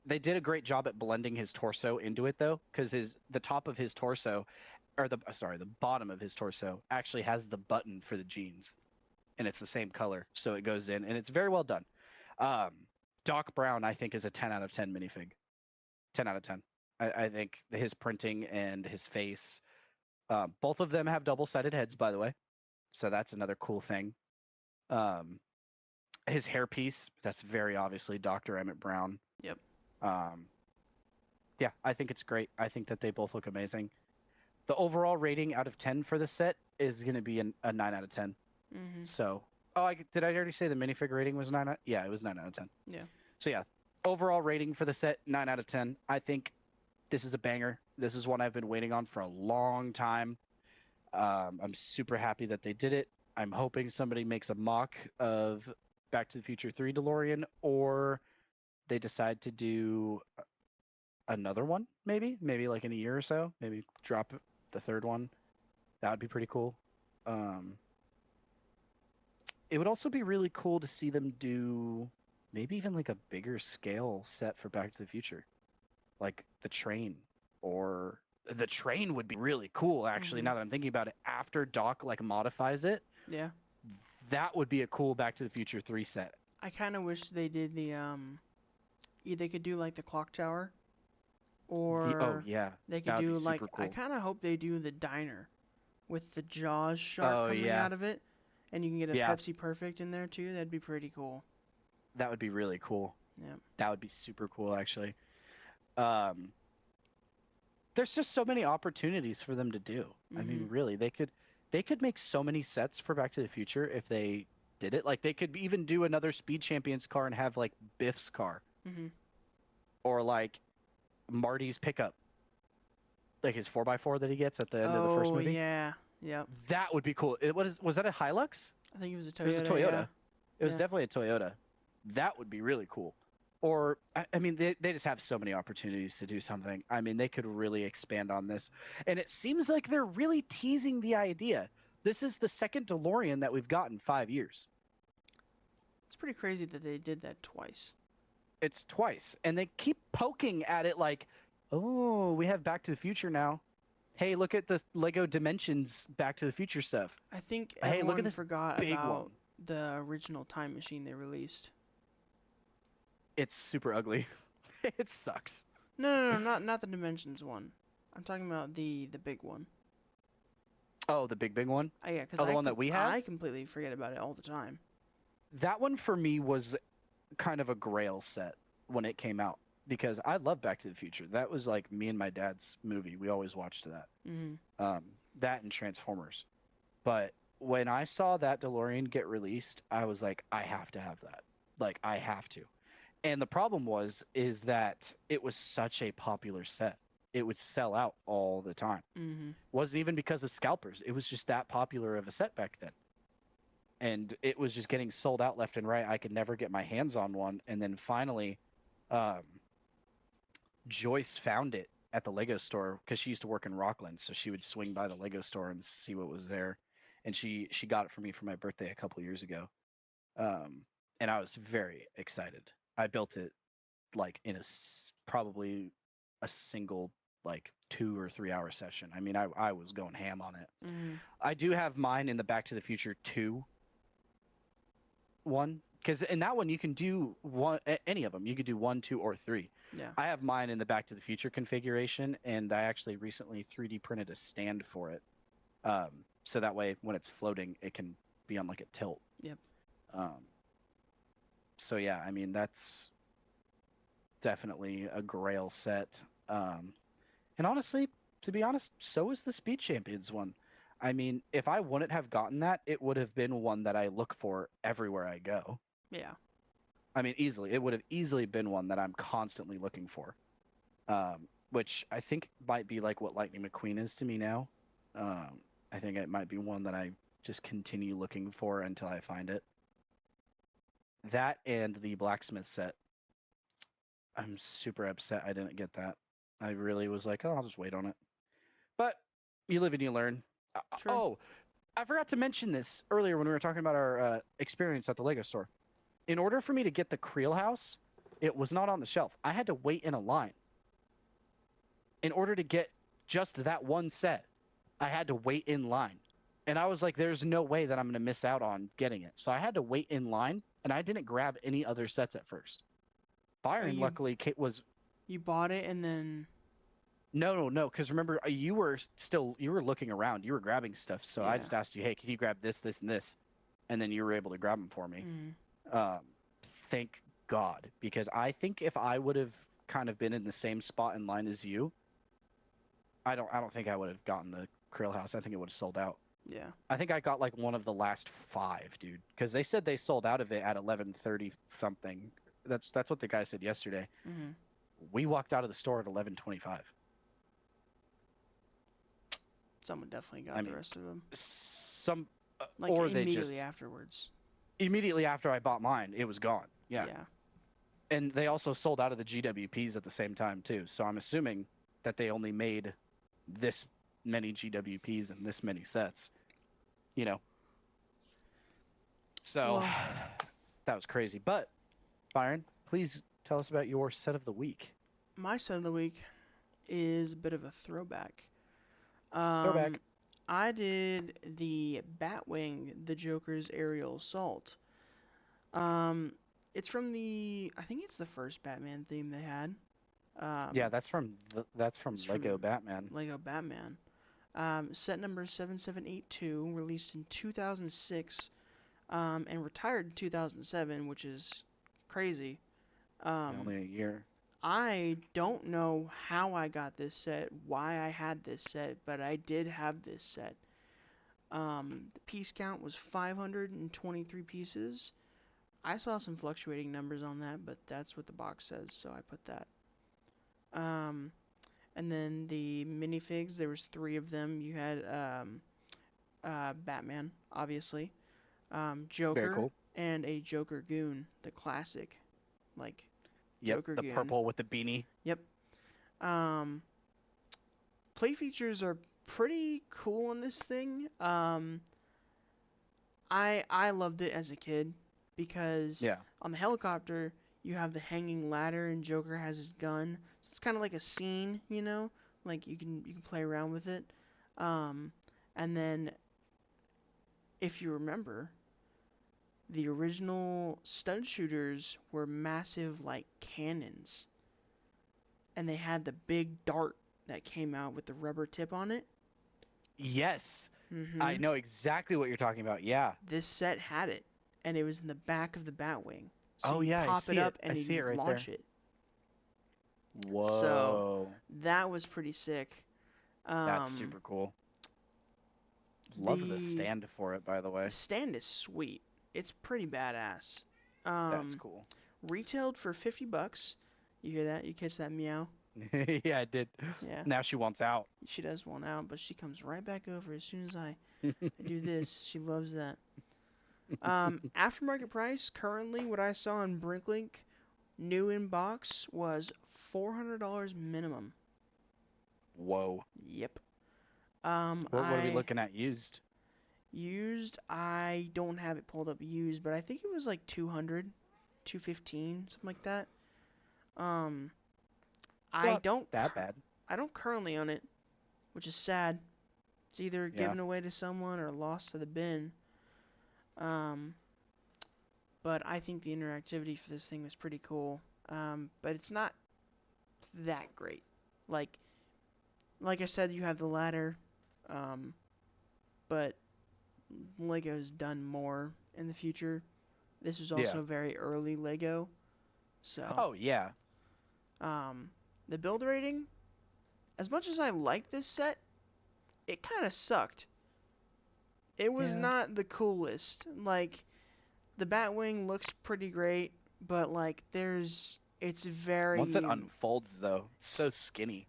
They did a great job at blending his torso into it though, because the top of his torso, or the bottom of his torso actually has the button for the jeans, and it's the same color, so it goes in, and it's very well done. Um, Doc Brown, I think, is a 10 out of 10 minifig. 10 out of 10. I think his printing and his face. Both of them have double-sided heads, by the way, so that's another cool thing. Um, his hairpiece, that's very obviously Dr. Emmett Brown.
Yep.
Um, yeah, I think it's great. I think that they both look amazing. The overall rating out of 10 for the set is going to be a 9 out of 10.
Mm-hmm.
So, did I already say the minifig rating was 9 out? Yeah, it was 9 out of 10.
Yeah.
So, yeah, overall rating for the set, 9 out of 10. I think this is a banger. This is one I've been waiting on for a long time. I'm super happy that they did it. I'm hoping somebody makes a mock of Back to the Future 3 DeLorean, or they decide to do another one, maybe like in a year or so. Maybe drop the third one. That would be pretty cool. It would also be really cool to see them do maybe even like a bigger scale set for Back to the Future, like the train, or the train would be really cool. Actually,
Mm-hmm.
now that I'm thinking about it, after Doc like modifies it,
Yeah.
that would be a cool Back to the Future 3 set.
I kind of wish they did the they could do like the clock tower,
Oh
or
yeah,
they could
that would be
do like,
super
I
cool.
kind of hope they do the diner with the Jaws shark
Oh
coming
yeah,
out of it, and you can get a
yeah,
Pepsi Perfect in there too. That'd be pretty cool.
that would be really cool.
Yeah.
That would be super cool, actually. Um, there's just so many opportunities for them to do. I
Mm-hmm.
mean, really, they could make so many sets for Back to the Future if they did it. Like they could even do another Speed Champions car and have like Biff's car,
Mm-hmm.
or like Marty's pickup, like his 4x4 that he gets at the end of the first
Oh
movie.
yeah. Yep.
That would be cool. Was that a Hilux?
I think it was a
It was a
Toyota. Yeah.
Toyota. It was
Yeah.
definitely a Toyota. That would be really cool. Or I mean, they just have so many opportunities to do something. I mean, they could really expand on this, and it seems like they're really teasing the idea. This is the second DeLorean that we've got in 5 years.
It's pretty crazy that they did that twice.
It's twice, and they keep poking at it like, "Oh, we have Back to the Future now. Hey, look at the Lego Dimensions Back to the Future stuff.
I think
Hey, look at
everyone
this
forgot
big
about
one.
the original time machine they released.
It's super ugly. It sucks."
No, not the Dimensions one. I'm talking about the big one.
Oh, the big one.
Yeah, because
Oh, the one that we have.
I completely forget about it all the time.
That one for me was kind of a grail set when it came out, because I love Back to the Future. That was like me and my dad's movie. We always watched that.
Mm-hmm.
That and Transformers. But when I saw that DeLorean get released, I was like, I have to have that. Like, I have to. And the problem is that it was such a popular set. It would sell out all the time.
Mm-hmm.
Wasn't even because of scalpers. It was just that popular of a set back then. And it was just getting sold out left and right. I could never get my hands on one. And then finally, um, Joyce found it at the Lego store, because she used to work in Rockland, so she would swing by the Lego store and see what was there. And she got it for me for my birthday a couple years ago, and I was very excited. I built it like in probably a single like 2 or 3 hour session. I mean, I was going ham on it.
Mm-hmm.
I do have mine in the Back to the Future 2 one, because in that one you can do any of them. You could do 1, 2, or 3.
Yeah.
I have mine in the Back to the Future configuration, and I actually recently 3D printed a stand for it, so that way when it's floating, it can be on like a tilt.
Yep.
So yeah, I mean, that's definitely a grail set. And honestly, to be honest, so is the Speed Champions one. I mean, if I wouldn't have gotten that, it would have been one that I look for everywhere I go.
Yeah.
I mean, easily. It would have easily been one that I'm constantly looking for. Which I think might be like what Lightning McQueen is to me now. I think it might be one that I just continue looking for until I find it. That and the blacksmith set. I'm super upset I didn't get that. I really was like, oh, I'll just wait on it. But you live and you learn.
True.
Oh, I forgot to mention this earlier when we were talking about our experience at the Lego store. In order for me to get the Creel house, it was not on the shelf. I had to wait in a line. In order to get just that one set, I had to wait in line. And I was like, there's no way that I'm going to miss out on getting it. So I had to wait in line, and I didn't grab any other sets at first. Byron,
you
luckily, was.
you bought it and then
No. Because remember, you were looking around. You were grabbing stuff. So I
yeah.
just asked you, hey, can you grab this, this, and this? And then you were able to grab them for me. Um, thank God. Because I think if I would have kind of been in the same spot in line as you, I don't think I would have gotten the Krill house. I think it would have sold out.
Yeah.
I think I got like one of the last 5, dude, because they said they sold out of it at 11:30 something. That's what the guy said yesterday. We walked out of the store at 11:25.
Someone definitely got the rest of them.
Some
Like
or they
immediately
just
afterwards.
immediately after I bought mine, it was gone. Yeah.
Yeah.
And they also sold out of the GWPs at the same time too. So I'm assuming that they only made this many GWPs and this many sets. You know. So
Well,
that was crazy. But Byron, please tell us about your set of the week.
my set of the week is a bit of a throwback.
Throwback.
I did the Batwing, the Joker's aerial assault. It's from I think it's the first Batman theme they had.
Yeah, that's from
It's
Lego
from
Batman.
Lego Batman. Set number 7782, released in 2006, and retired in 2007, which is crazy.
Only a year.
I don't know how I got this set, why I had this set, but I did have this set. The piece count was 523 pieces. I saw some fluctuating numbers on that, but that's what the box says, so I put that. And then the minifigs, there was 3 of them. You had Batman, obviously,
Very
Joker,
cool.
and a Joker Goon, the classic, like
Yep,
Joker
the
Goon.
purple with the beanie.
Yep. Um, Play features are pretty cool on this thing. I loved it as a kid because
Yeah.
on the helicopter you have the hanging ladder and Joker has his gun. So it's kind of like a scene, you know, like you can play around with it. And then if you remember, the original stud shooters were massive like cannons, and they had the big dart that came out with the rubber tip on it.
Yes. I
Mm-hmm.
know exactly what you're talking about. Yeah.
This set had it, and it was in the back of the Batwing. So
Oh
you
yeah, I
pop it
see it.
up
I
and you
see it
would
right there.
launch it. So
Whoa.
that was pretty sick.
That's
Um,
super cool. Love the
the
stand for it, by the way.
the stand is sweet. It's pretty badass.
That's
Um,
cool.
Retailed for $50. You hear that? You catch that meow?
Yeah, I did.
Yeah.
Now she wants out.
She does want out, but she comes right back over as soon as I do this. She loves that. Aftermarket price, currently what I saw on Brinklink, new in box, was $400 minimum.
Whoa.
Yep.
What are we
I
looking at used?
used, I don't have it pulled up used, but I think it was like 200, 215, something like that. Um, I
Not
don't,
that bad.
I don't currently own it, which is sad. It's either
Yeah.
given away to someone or lost to the bin. Um, but I think the interactivity for this thing was pretty cool. But it's not that great. Like, like I said, you have the ladder, um, but Lego's done more in the future. This is
Yeah.
also very early Lego, so
Oh yeah.
um, the build rating as much as I like this set, it kind of sucked. It was
Yeah.
not the coolest. Like, the Batwing looks pretty great, but like it's
Once it
very
unfolds, though, it's so skinny.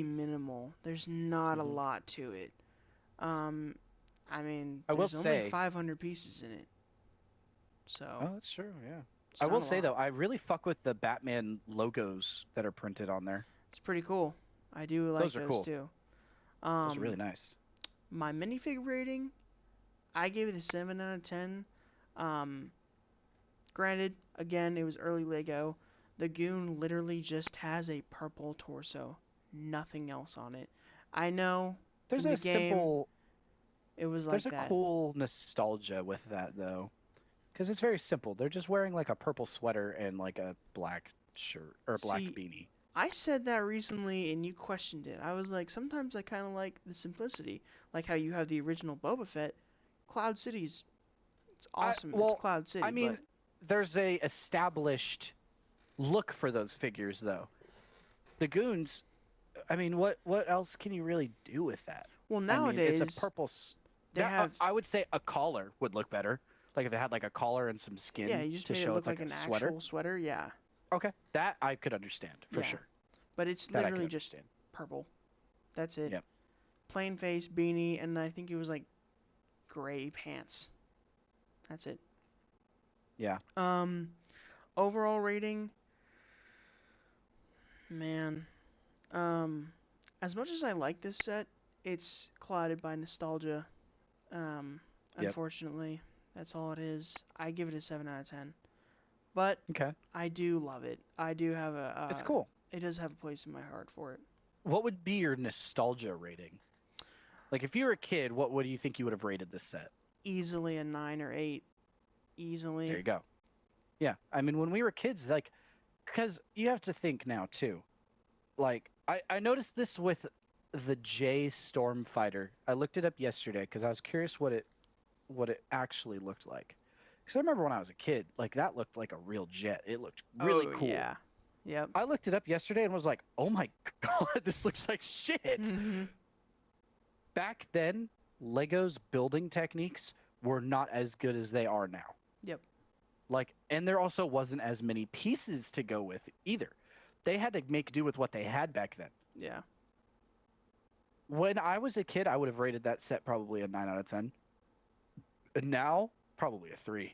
minimal. There's not a
Hmm.
lot to it. Um, I mean,
I will
there's only
say,
500 pieces in it, so
oh, that's true. Yeah.
it's
I
not
will
a
say
lot.
though, I really fuck with the Batman logos that are printed on there.
It's pretty cool. I do like
Those are
those
cool.
too.
Those are really
Um,
nice.
my minifig rating, I gave it a 7 out of 10. Um, Granted, again, it was early Lego. The Goon literally just has a purple torso, nothing else on it. I know
There's
in the
a
game
simple,
it was
there's
like
a
that.
cool nostalgia with that though, because it's very simple. They're just wearing like a purple sweater and like a black shirt or a black
See,
beanie.
I said that recently and you questioned it. I was like, sometimes I kind of like the simplicity, like how you have the original Boba Fett. Cloud City's it's
I
awesome. It's
well,
Cloud
I
City,
mean,
but
there's a established look for those figures though. The goons, I mean, what else can you really do with that?
well
I mean, it's a
nowadays
purple.
they
That
have
I would say a collar would look better. Like if it had like a collar and some
yeah,
skin
you just
to
made it
show
look
it's like
like
a
an
sweater.
actual sweater. Yeah,
Okay, that I could understand for
yeah,
sure.
but it's
That I could
literally just
understand.
purple. That's it.
Yep.
Plain face beanie, and I think it was like gray pants. That's it.
Yeah.
Um, overall rating, man. Um, as much as I like this set, it's clouded by nostalgia. Um,
Yep.
unfortunately, that's all it is. I give it a 7 out of 10. But
Okay.
I do love it. I do have a
It's cool.
it does have a place in my heart for it.
What would be your nostalgia rating? Like if you were a kid, what do you think you would have rated this set?
Easily a 9 or 8.
There
Easily.
you go. Yeah. I mean, when we were kids, like, because you have to think now too. Like, I noticed this with the J Stormfighter. I looked it up yesterday because I was curious what it actually looked like. Because I remember when I was a kid, like that looked like a real jet. It looked really
Oh
cool.
yeah. Yep.
I looked it up yesterday and was like, oh my god, this looks like shit.
Mhm.
Back then, Lego's building techniques were not as good as they are now.
Yep.
Like, and there also wasn't as many pieces to go with either. They had to make do with what they had back then.
Yeah.
When I was a kid, I would have rated that set probably a 9 out of 10. And now, probably a 3.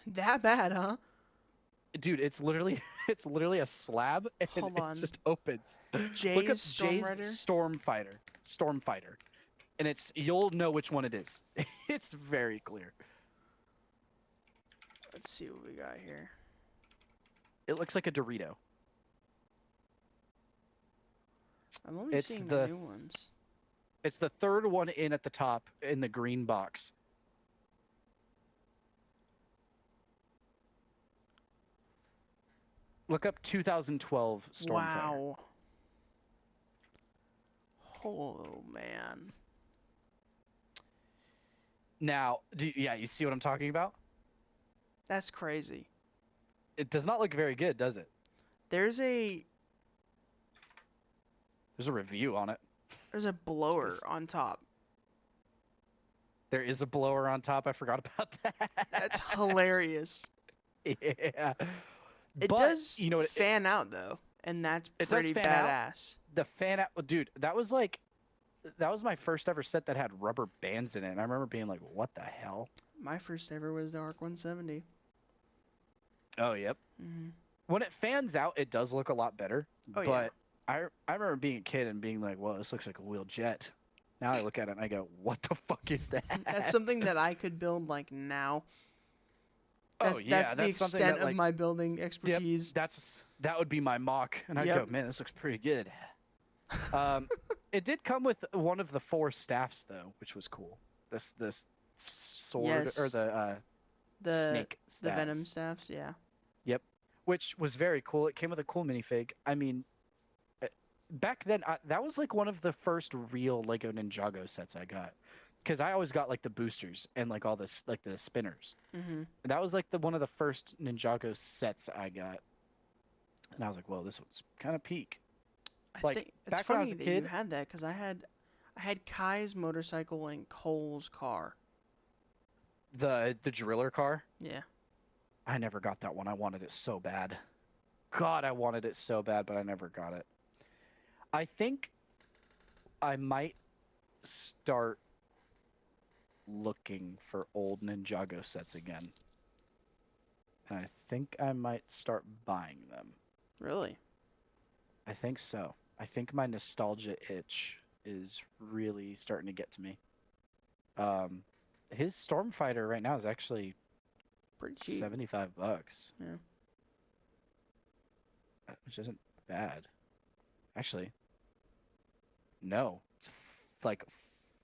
That bad, huh?
Dude, it's literally a slab and
Hold
it
on.
just opens. Look up
Jay's
Jay's
Stormrider.
Stormfighter. And you'll know which one it is. It's very clear.
Let's see what we got here.
It looks like a Dorito.
I'm only
It's
seeing
the
the new ones.
It's the third one in at the top in the green box. Look up 2012 Stormfighter.
Wow. Oh man.
Now, yeah, you see what I'm talking about?
That's crazy.
It does not look very good, does it?
There's a
There's a review on it.
there's a blower on top.
There is a blower on top. I forgot about that.
That's hilarious.
Yeah.
It
But,
does
you know what?
fan out though, and that's
It does
pretty
fan out.
badass.
The fan out, dude, that was my first ever set that had rubber bands in it. And I remember being like, what the hell?
My first ever was the Arc 170.
Oh, yep.
Hmm.
When it fans out, it does look a lot better.
Oh, yeah.
But I remember being a kid and being like, well, this looks like a wheel jet. Now I look at it and I go, what the fuck is that?
That's something that I could build like now.
Oh yeah,
That's the
that's something
extent
that,
of
like,
my building expertise.
that would be my mock, and I'd
Yep.
go, man, this looks pretty good. It did come with one of the 4 staffs though, which was cool. This sword
Yes.
or the
the
snake
the
staffs.
Venom staffs, yeah.
Yep, which was very cool. It came with a cool minifig. I mean, back then that was like one of the first real Lego Ninjago sets I got, because I always got like the boosters and like all this like the spinners.
Hmm.
That was like one of the first Ninjago sets I got, and I was like, "Whoa, this one's kind of peak."
I
Like
think it's
back when I was
funny
a
that you
kid,
had that because I had Kai's motorcycle and Cole's car.
the driller car,
Yeah.
I never got that one. I wanted it so bad. God, I wanted it so bad, but I never got it. I think I might start looking for old Ninjago sets again. And I think I might start buying them.
Really?
I think so. I think my nostalgia itch is really starting to get to me. Um, his Stormfighter right now is actually
Pretty cheap.
$75,
Yeah.
which isn't bad. Actually, no, it's like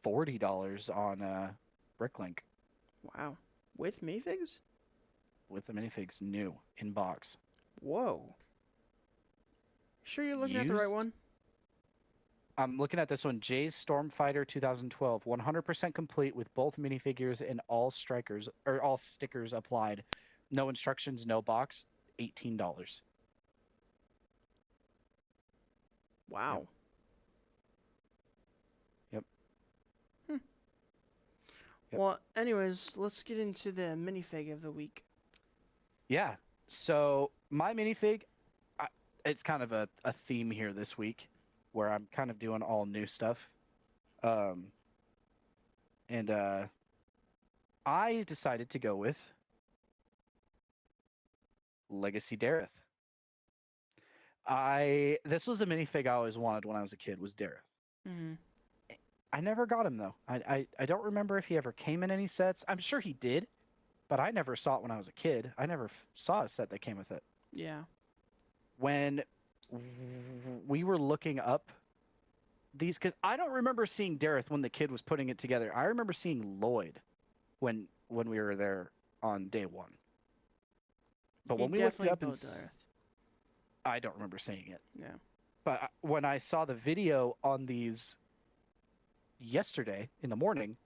$40 on Bricklink
Wow. With minifigs?
with the minifigs new in box.
Whoa. Sure you're looking at the right
Used.
one?
I'm looking at this one, Jay's Stormfighter 2012, 100% complete with both minifigures and all strikers or all stickers applied. No instructions, no box. $18. Yep.
Wow.
Yep.
Hmm.
Yep.
Well, anyways, let's get into the minifig of the week.
Yeah. So my minifig, it's kind of a theme here this week where I'm kind of doing all new stuff. Um, and I decided to go with Legacy Dareth. This was a minifig I always wanted when I was a kid, was Dareth.
Mm-hmm.
I never got him though. I don't remember if he ever came in any sets. I'm sure he did, but I never saw it when I was a kid. I never saw a set that came with it.
Yeah.
When we were looking up these, because I don't remember seeing Dareth when the kid was putting it together. I remember seeing Lloyd when we were there on day one. But
He
when we looked it
definitely
up and
built Dareth.
I don't remember seeing it.
Yeah.
But when I saw the video on these yesterday in the morning,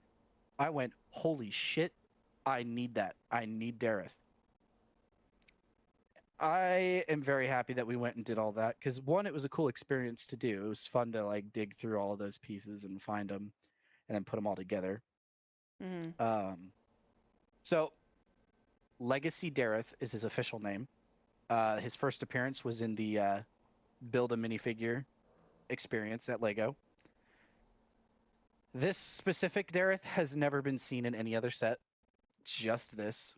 I went, holy shit, I need that. I need Dareth. I am very happy that we went and did all that because one, it was a cool experience to do. It was fun to like dig through all of those pieces and find them and then put them all together.
Mm-hmm.
So Legacy Dareth is his official name. His first appearance was in the Build a Minifigure experience at Lego. This specific Dareth has never been seen in any other set, just this.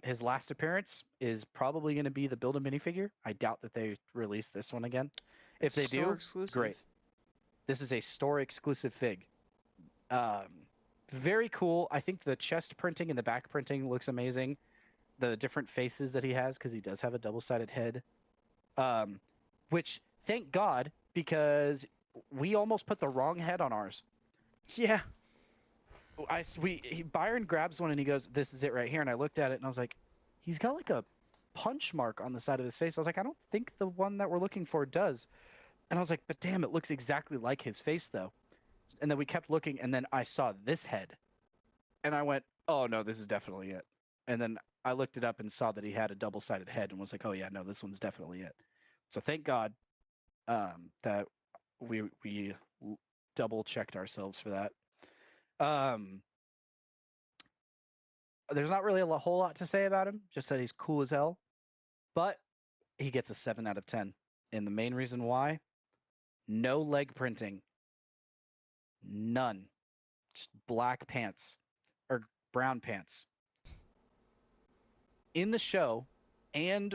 His last appearance is probably going to be the Build a Minifigure. I doubt that they release this one again. If they
Store
do,
exclusive.
great. This is a store exclusive fig. Very cool. I think the chest printing and the back printing looks amazing. The different faces that he has, because he does have a double-sided head. Which, thank God, because we almost put the wrong head on ours.
Yeah.
Byron grabs one and he goes, "This is it right here." And I looked at it and I was like, he's got like a punch mark on the side of his face. I was like, I don't think the one that we're looking for does. And I was like, but damn, it looks exactly like his face though. And then we kept looking and then I saw this head. And I went, oh no, this is definitely it. And then I looked it up and saw that he had a double-sided head and was like, oh yeah, no, this one's definitely it. So thank God that we double checked ourselves for that. There's not really a whole lot to say about him, just that he's cool as hell. But he gets a 7 out of 10. And the main reason why, no leg printing. None. Just black pants or brown pants. In the show, and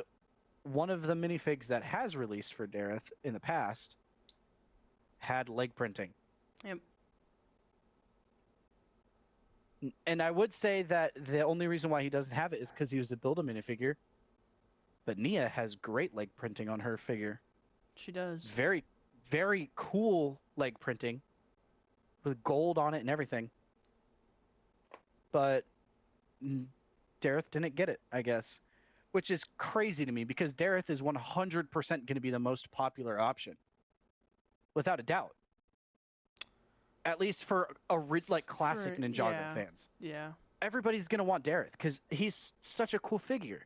one of the minifigs that has released for Dareth in the past had leg printing.
Yep.
And I would say that the only reason why he doesn't have it is because he was a Build-A minifigure. But Nia has great leg printing on her figure.
She does.
Very, very cool leg printing with gold on it and everything. But Dareth didn't get it, I guess, which is crazy to me because Dareth is 100% going to be the most popular option, without a doubt. At least for like classic Ninjago fans.
Yeah.
Everybody's going to want Dareth because he's such a cool figure.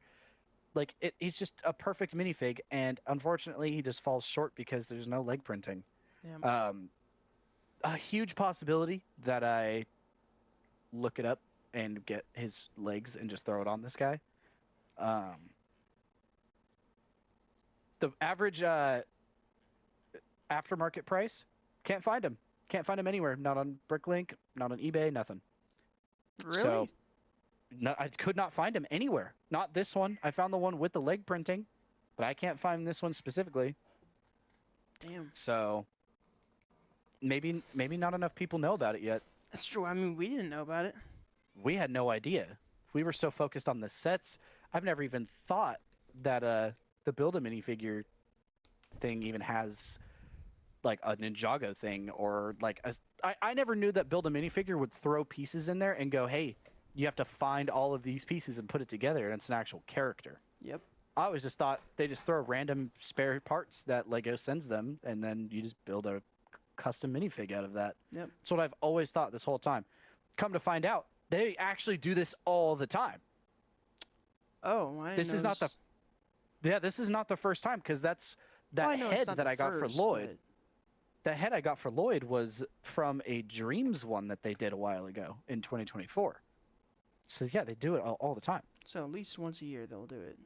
He's just a perfect minifig, and unfortunately, he just falls short because there's no leg printing.
Yeah.
A huge possibility that I look it up and get his legs and just throw it on this guy. The average aftermarket price, can't find him. Can't find him anywhere. Not on Bricklink, not on eBay, nothing. So
Really?
no, I could not find him anywhere. Not this one. I found the one with the leg printing, but I can't find this one specifically.
Damn.
So maybe not enough people know about it yet.
That's true. I mean, we didn't know about it.
We had no idea. We were so focused on the sets. I've never even thought that the Build a minifigure thing even has like a Ninjago thing, or like I never knew that Build a minifigure would throw pieces in there and go, hey, you have to find all of these pieces and put it together, and it's an actual character.
Yep.
I always just thought they just throw random spare parts that Lego sends them, and then you just build a custom minifig out of that.
Yep.
That's what I've always thought this whole time. Come to find out, they actually do this all the time.
Oh, I didn't
This is not the this is not the first time, because that's that head that I got for Lloyd. The head I got for Lloyd was from a Dreams one that they did a while ago in 2024. So yeah, they do it all the time.
So at least once a year they'll do it.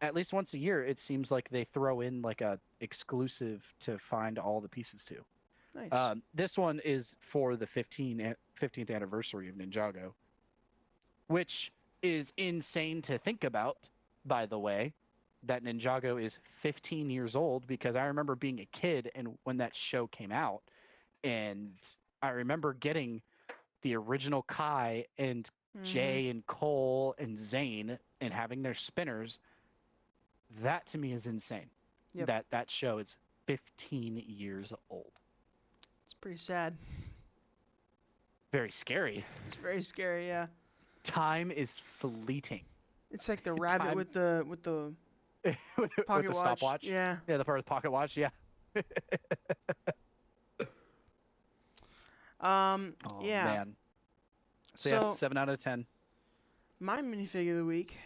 At least once a year, it seems like they throw in like a exclusive to find all the pieces to.
Nice.
This one is for the 15th anniversary of Ninjago, which is insane to think about, by the way, that Ninjago is 15 years old, because I remember being a kid and when that show came out, and I remember getting the original Kai and Jay and Cole and Zane and having their spinners. That to me is insane.
Yep.
That show is 15 years old.
It's pretty sad.
Very scary.
It's very scary, yeah.
Time is fleeting.
It's like the rabbit with the pocket
with the
watch.
stopwatch.
Yeah.
Yeah, the part with the pocket watch. Yeah. Oh,
yeah.
Man. So yeah, 7 out of 10.
My minifigure of the week,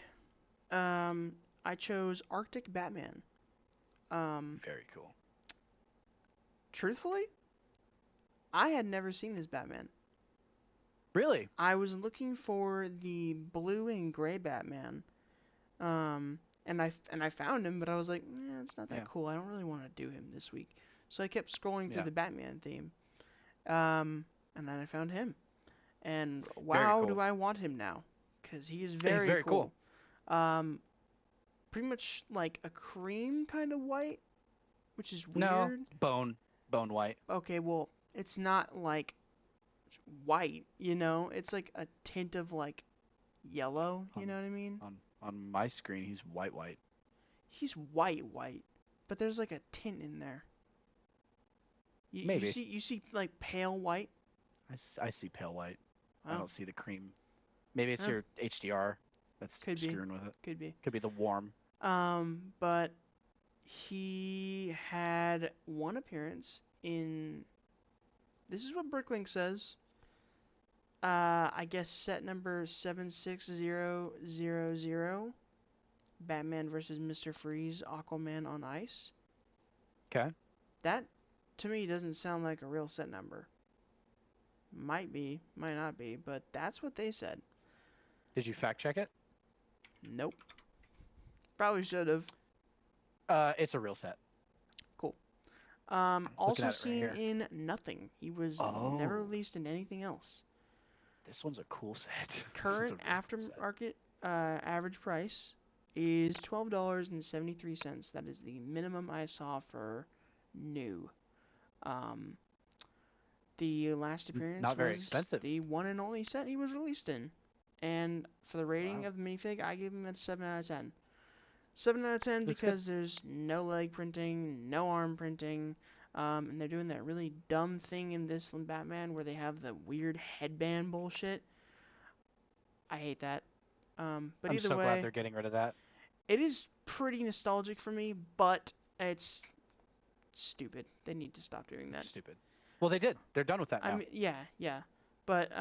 I chose Arctic Batman.
Very cool.
Truthfully, I had never seen this Batman.
Really?
I was looking for the blue and gray Batman, and I found him, but I was like, it's not that cool. I don't really want to do him this week. So I kept scrolling through the Batman theme, and then I found him, and wow,
cool.
do I want him now? Because he's very cool. Pretty much like a cream kind of white, which is weird.
No, bone white.
Okay, well, it's not like white, it's like a tint of like yellow, you know what I mean?
On my screen, he's white.
He's white, but there's like a tint in there.
Maybe.
You see like pale white?
I see pale white.
Oh.
I don't see the cream. Maybe it's your HDR that's screwing with it.
Could be.
Could be the warm.
But he had one appearance in. This is what Bricklink says. I guess set number 76000. Batman versus Mr. Freeze, Aquaman on Ice.
Okay.
That, to me, doesn't sound like a real set number. Might be, might not be, but that's what they said.
Did you fact check it?
Nope. Probably should have.
It's a real set.
Cool. Also seen
right
in Nothing. He was never released in anything else.
This one's a cool set.
Current aftermarket average price is $12.73. That is the minimum I saw for new. The last appearance
Not very
was
expensive.
the one and only set he was released in. And for the rating of the minifig, I give him a 7 out of 10. 7 out of 10 because there's no leg printing, no arm printing, and they're doing that really dumb thing in this Batman where they have the weird headband bullshit. I hate that. But
I'm
either
so
way,
glad they're getting rid of that.
It is pretty nostalgic for me, but it's stupid. They need to stop doing that.
It's stupid. Well, they did. They're done with that now.
I mean, yeah. But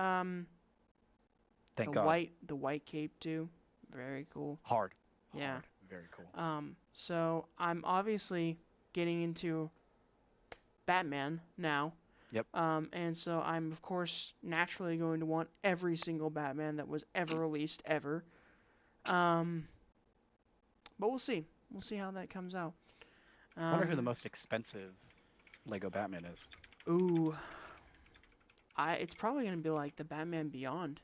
Thank God.
The white cape too, very cool.
Hard.
Yeah.
Very cool.
So I'm obviously getting into Batman now.
Yep.
And so I'm of course naturally going to want every single Batman that was ever released ever. Um, but we'll see. We'll see how that comes out.
I wonder who the most expensive Lego Batman is.
Ooh, it's probably gonna be like the Batman Beyond.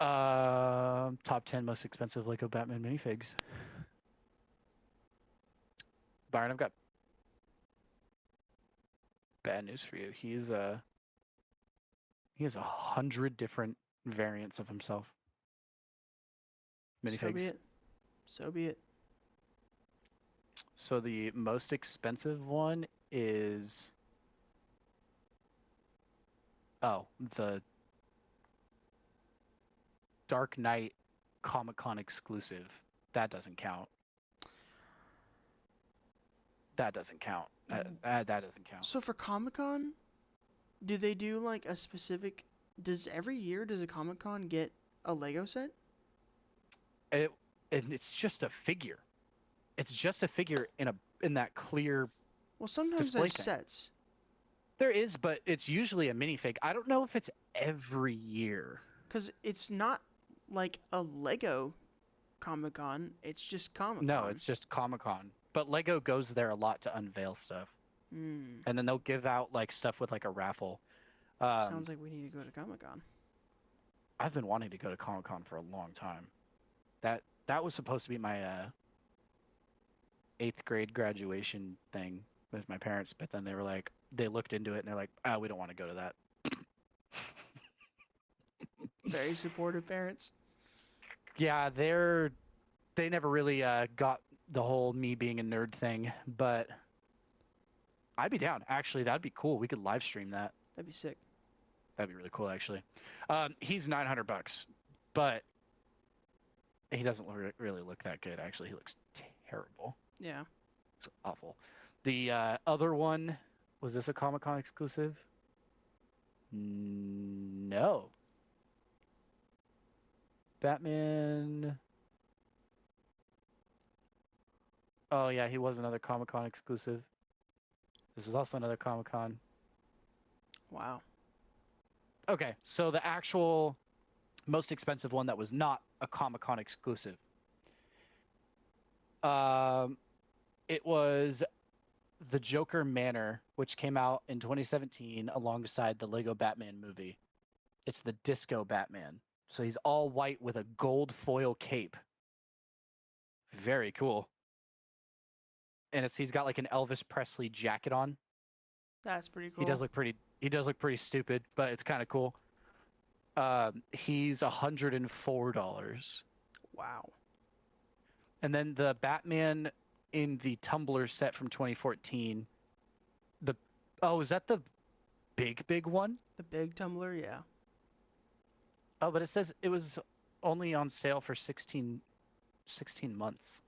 Top 10 most expensive Lego Batman minifigs. Byron, I've got bad news for you. He has 100 different variants of himself. Minifigs.
So be it. So be it.
So the most expensive one is the Dark Knight Comic-Con exclusive. That doesn't count. That doesn't count. That doesn't count.
So for Comic-Con, do they do like a specific? Does every year does a Comic-Con get a Lego set?
It's just a figure. It's just a figure in that clear.
Well, sometimes
display
there's
thing.
sets.
There is, but it's usually a minifig. I don't know if it's every year.
Because it's not like a Lego Comic-Con. It's just Comic-Con.
No, it's just Comic-Con. But Lego goes there a lot to unveil stuff.
Mm.
And then they'll give out like stuff with like a raffle.
Sounds like we need to go to Comic-Con.
I've been wanting to go to Comic-Con for a long time. That was supposed to be my 8th grade graduation thing with my parents, but then they looked into it and they're like, we don't want to go to that.
Very supportive parents.
Yeah, they never really got the whole me being a nerd thing, but I'd be down. Actually, that'd be cool. We could live stream that.
That'd be sick.
That'd be really cool, actually. He's $900, but he doesn't really look that good. Actually, he looks terrible.
Yeah.
It's awful. The other one, was this a Comic-Con exclusive? No. Batman. Oh yeah, he was another Comic-Con exclusive. This is also another Comic-Con.
Wow.
Okay, so the actual most expensive one that was not a Comic-Con exclusive. It was the Joker Manor, which came out in 2017 alongside the Lego Batman movie. It's the Disco Batman. So he's all white with a gold foil cape. Very cool. And he's got like an Elvis Presley jacket on.
That's pretty cool.
He does look pretty stupid, but it's kind of cool. He's $104.
Wow.
And then the Batman in the Tumbler set from 2014. Is that the big one?
The big tumbler, yeah.
Oh, but it says it was only on sale for 16 months.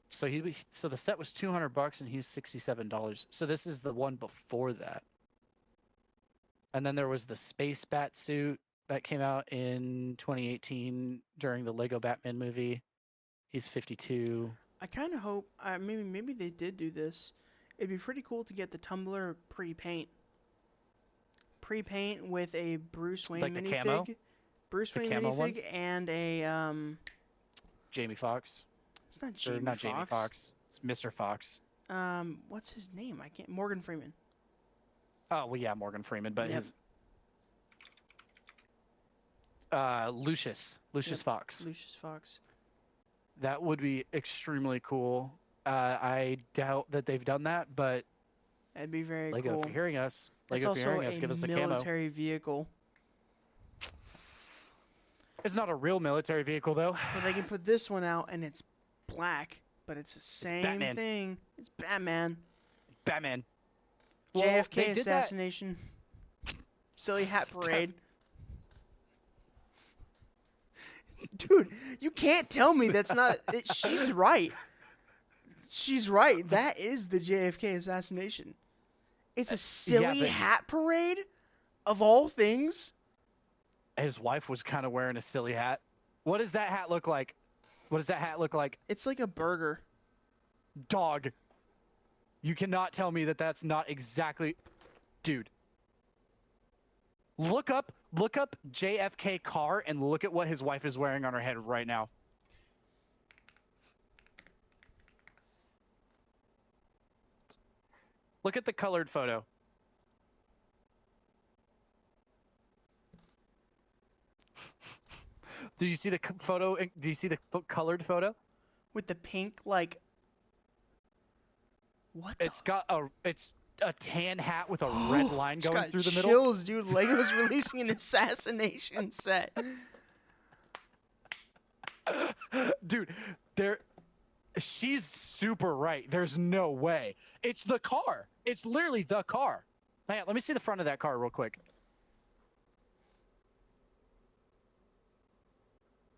So the set was $200 and he's $67. So this is the one before that. And then there was the Space Bat suit that came out in 2018 during the Lego Batman movie. He's $52.
I kind of hope, maybe they did do this. It'd be pretty cool to get the tumbler pre-paint with a Bruce Wayne
Like the
minifig.
camo?
Bruce Wayne
camo one?
minifig and a
Jamie Foxx.
It's not
Or
Jamie
not
Foxx.
Jamie Foxx. It's Mr. Fox.
What's his name? Morgan Freeman.
Oh, well, yeah, Morgan Freeman, but
Yep.
his Lucius Fox.
Lucius Fox.
That would be extremely cool. I doubt that they've done that, but
That'd be very
Lego,
cool.
if you're hearing us,
It's
Lego, if you're
also
hearing us,
a
give us the camo.
military vehicle.
It's not a real military vehicle, though.
But they can put this one out and it's black, but it's the same
Batman.
thing. It's Batman.
Batman. Well,
JFK
they did
assassination. Silly hat parade. Dude, you can't tell me that's not. She's right. She's right. That is the JFK assassination. It's a silly
but-
hat parade, of all things.
His wife was kind of wearing a silly hat. What does that hat look like? What does that hat look like?
It's like a burger.
Dog. You cannot tell me that that's not exactly... Dude. Look up JFK car and look at what his wife is wearing on her head right now. Look at the colored photo. Do you see the photo? Do you see the colored photo?
With the pink, like... What the...
It's a tan hat with a red line
Just
going
got
through the middle.
chills, dude. Lego's releasing an assassination set.
Dude, she's super right. There's no way. It's the car. It's literally the car. Hang on, let me see the front of that car real quick.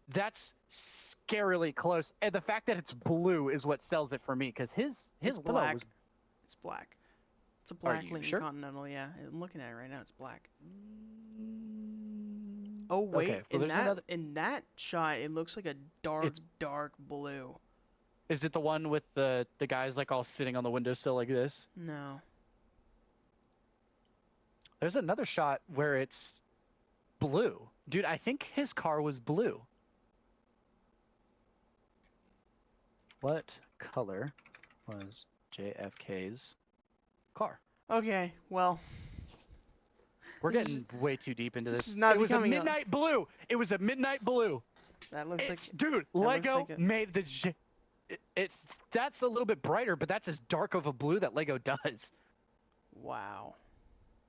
That's scarily close. And the fact that it's blue is what sells it for me, because his
It's
limo
black.
was...
It's black. It's a black
you
Lincoln
sure?
Continental, yeah. I'm looking at it right now. It's black. Oh wait,
Okay, well,
in that shot, it looks like a dark blue.
Is it the one with the guys like all sitting on the windowsill like this?
No.
There's another shot where it's blue. Dude, I think his car was blue. What color was JFK's car?
Okay, well,
We're
This
getting way too deep into this.
this is not
It was a
becoming a-
midnight blue. It was a midnight blue.
that looks like
Dude,
looks
Lego
like a-
made the that's a little bit brighter, but that's as dark of a blue that Lego does.
wow.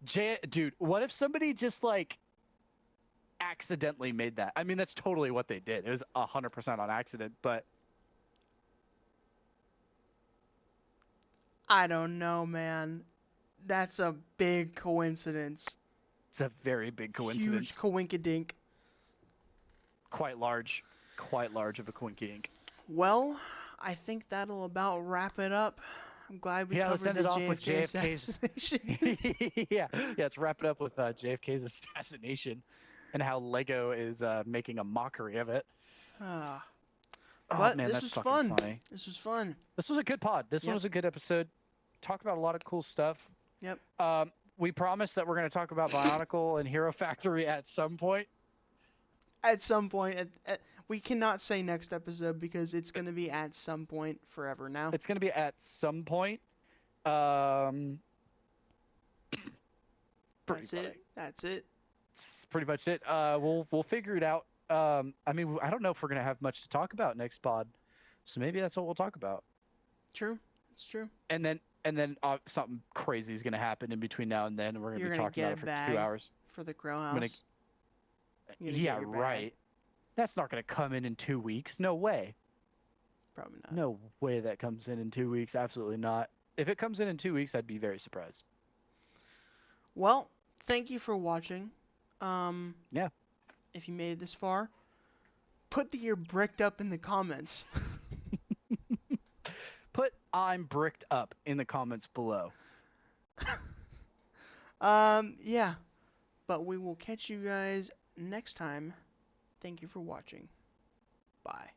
Dude, what if somebody just like accidentally made that? I mean, that's totally what they did. It was 100% on accident, but
I don't know, man. That's a big coincidence.
it's a very big coincidence.
Huge coinkadink.
Quite large of a coinky-dink.
Well, I think that'll about wrap it up. I'm glad we
Yeah, let's
covered
end
the
it off with
JFK
JFK's
assassination.
yeah, let's wrap it up with JFK's assassination and how Lego is making a mockery of it.
Ah.
Oh
But
man,
this
that's
was
fucking
fun.
funny.
This was fun.
This was a good pod. This one
Yep.
was a good episode. Talked about a lot of cool stuff.
Yep.
We promise that we're going to talk about Bionicle and Hero Factory at some point.
At some point, we cannot say next episode because it's going to be at some point forever now.
It's going to be at some point.
That's it. That's it.
It's pretty much it. We'll figure it out. I mean, I don't know if we're going to have much to talk about next pod, so maybe that's what we'll talk about.
True. It's true.
And then something crazy is going to happen in between now and then. And we're going to
You're
be
gonna
talking
get
about it
a
for
bag
2 hours.
For the Crow
gonna-
House. You're gonna
Yeah,
get your bag.
right. That's not going to come in 2 weeks. No way.
Probably not.
No way that comes in 2 weeks. Absolutely not. If it comes in 2 weeks, I'd be very surprised.
Well, thank you for watching.
Yeah.
If you made it this far, put the year bricked up in the comments.
Put "I'm bricked up" in the comments below.
Yeah. But we will catch you guys next time. Thank you for watching. Bye.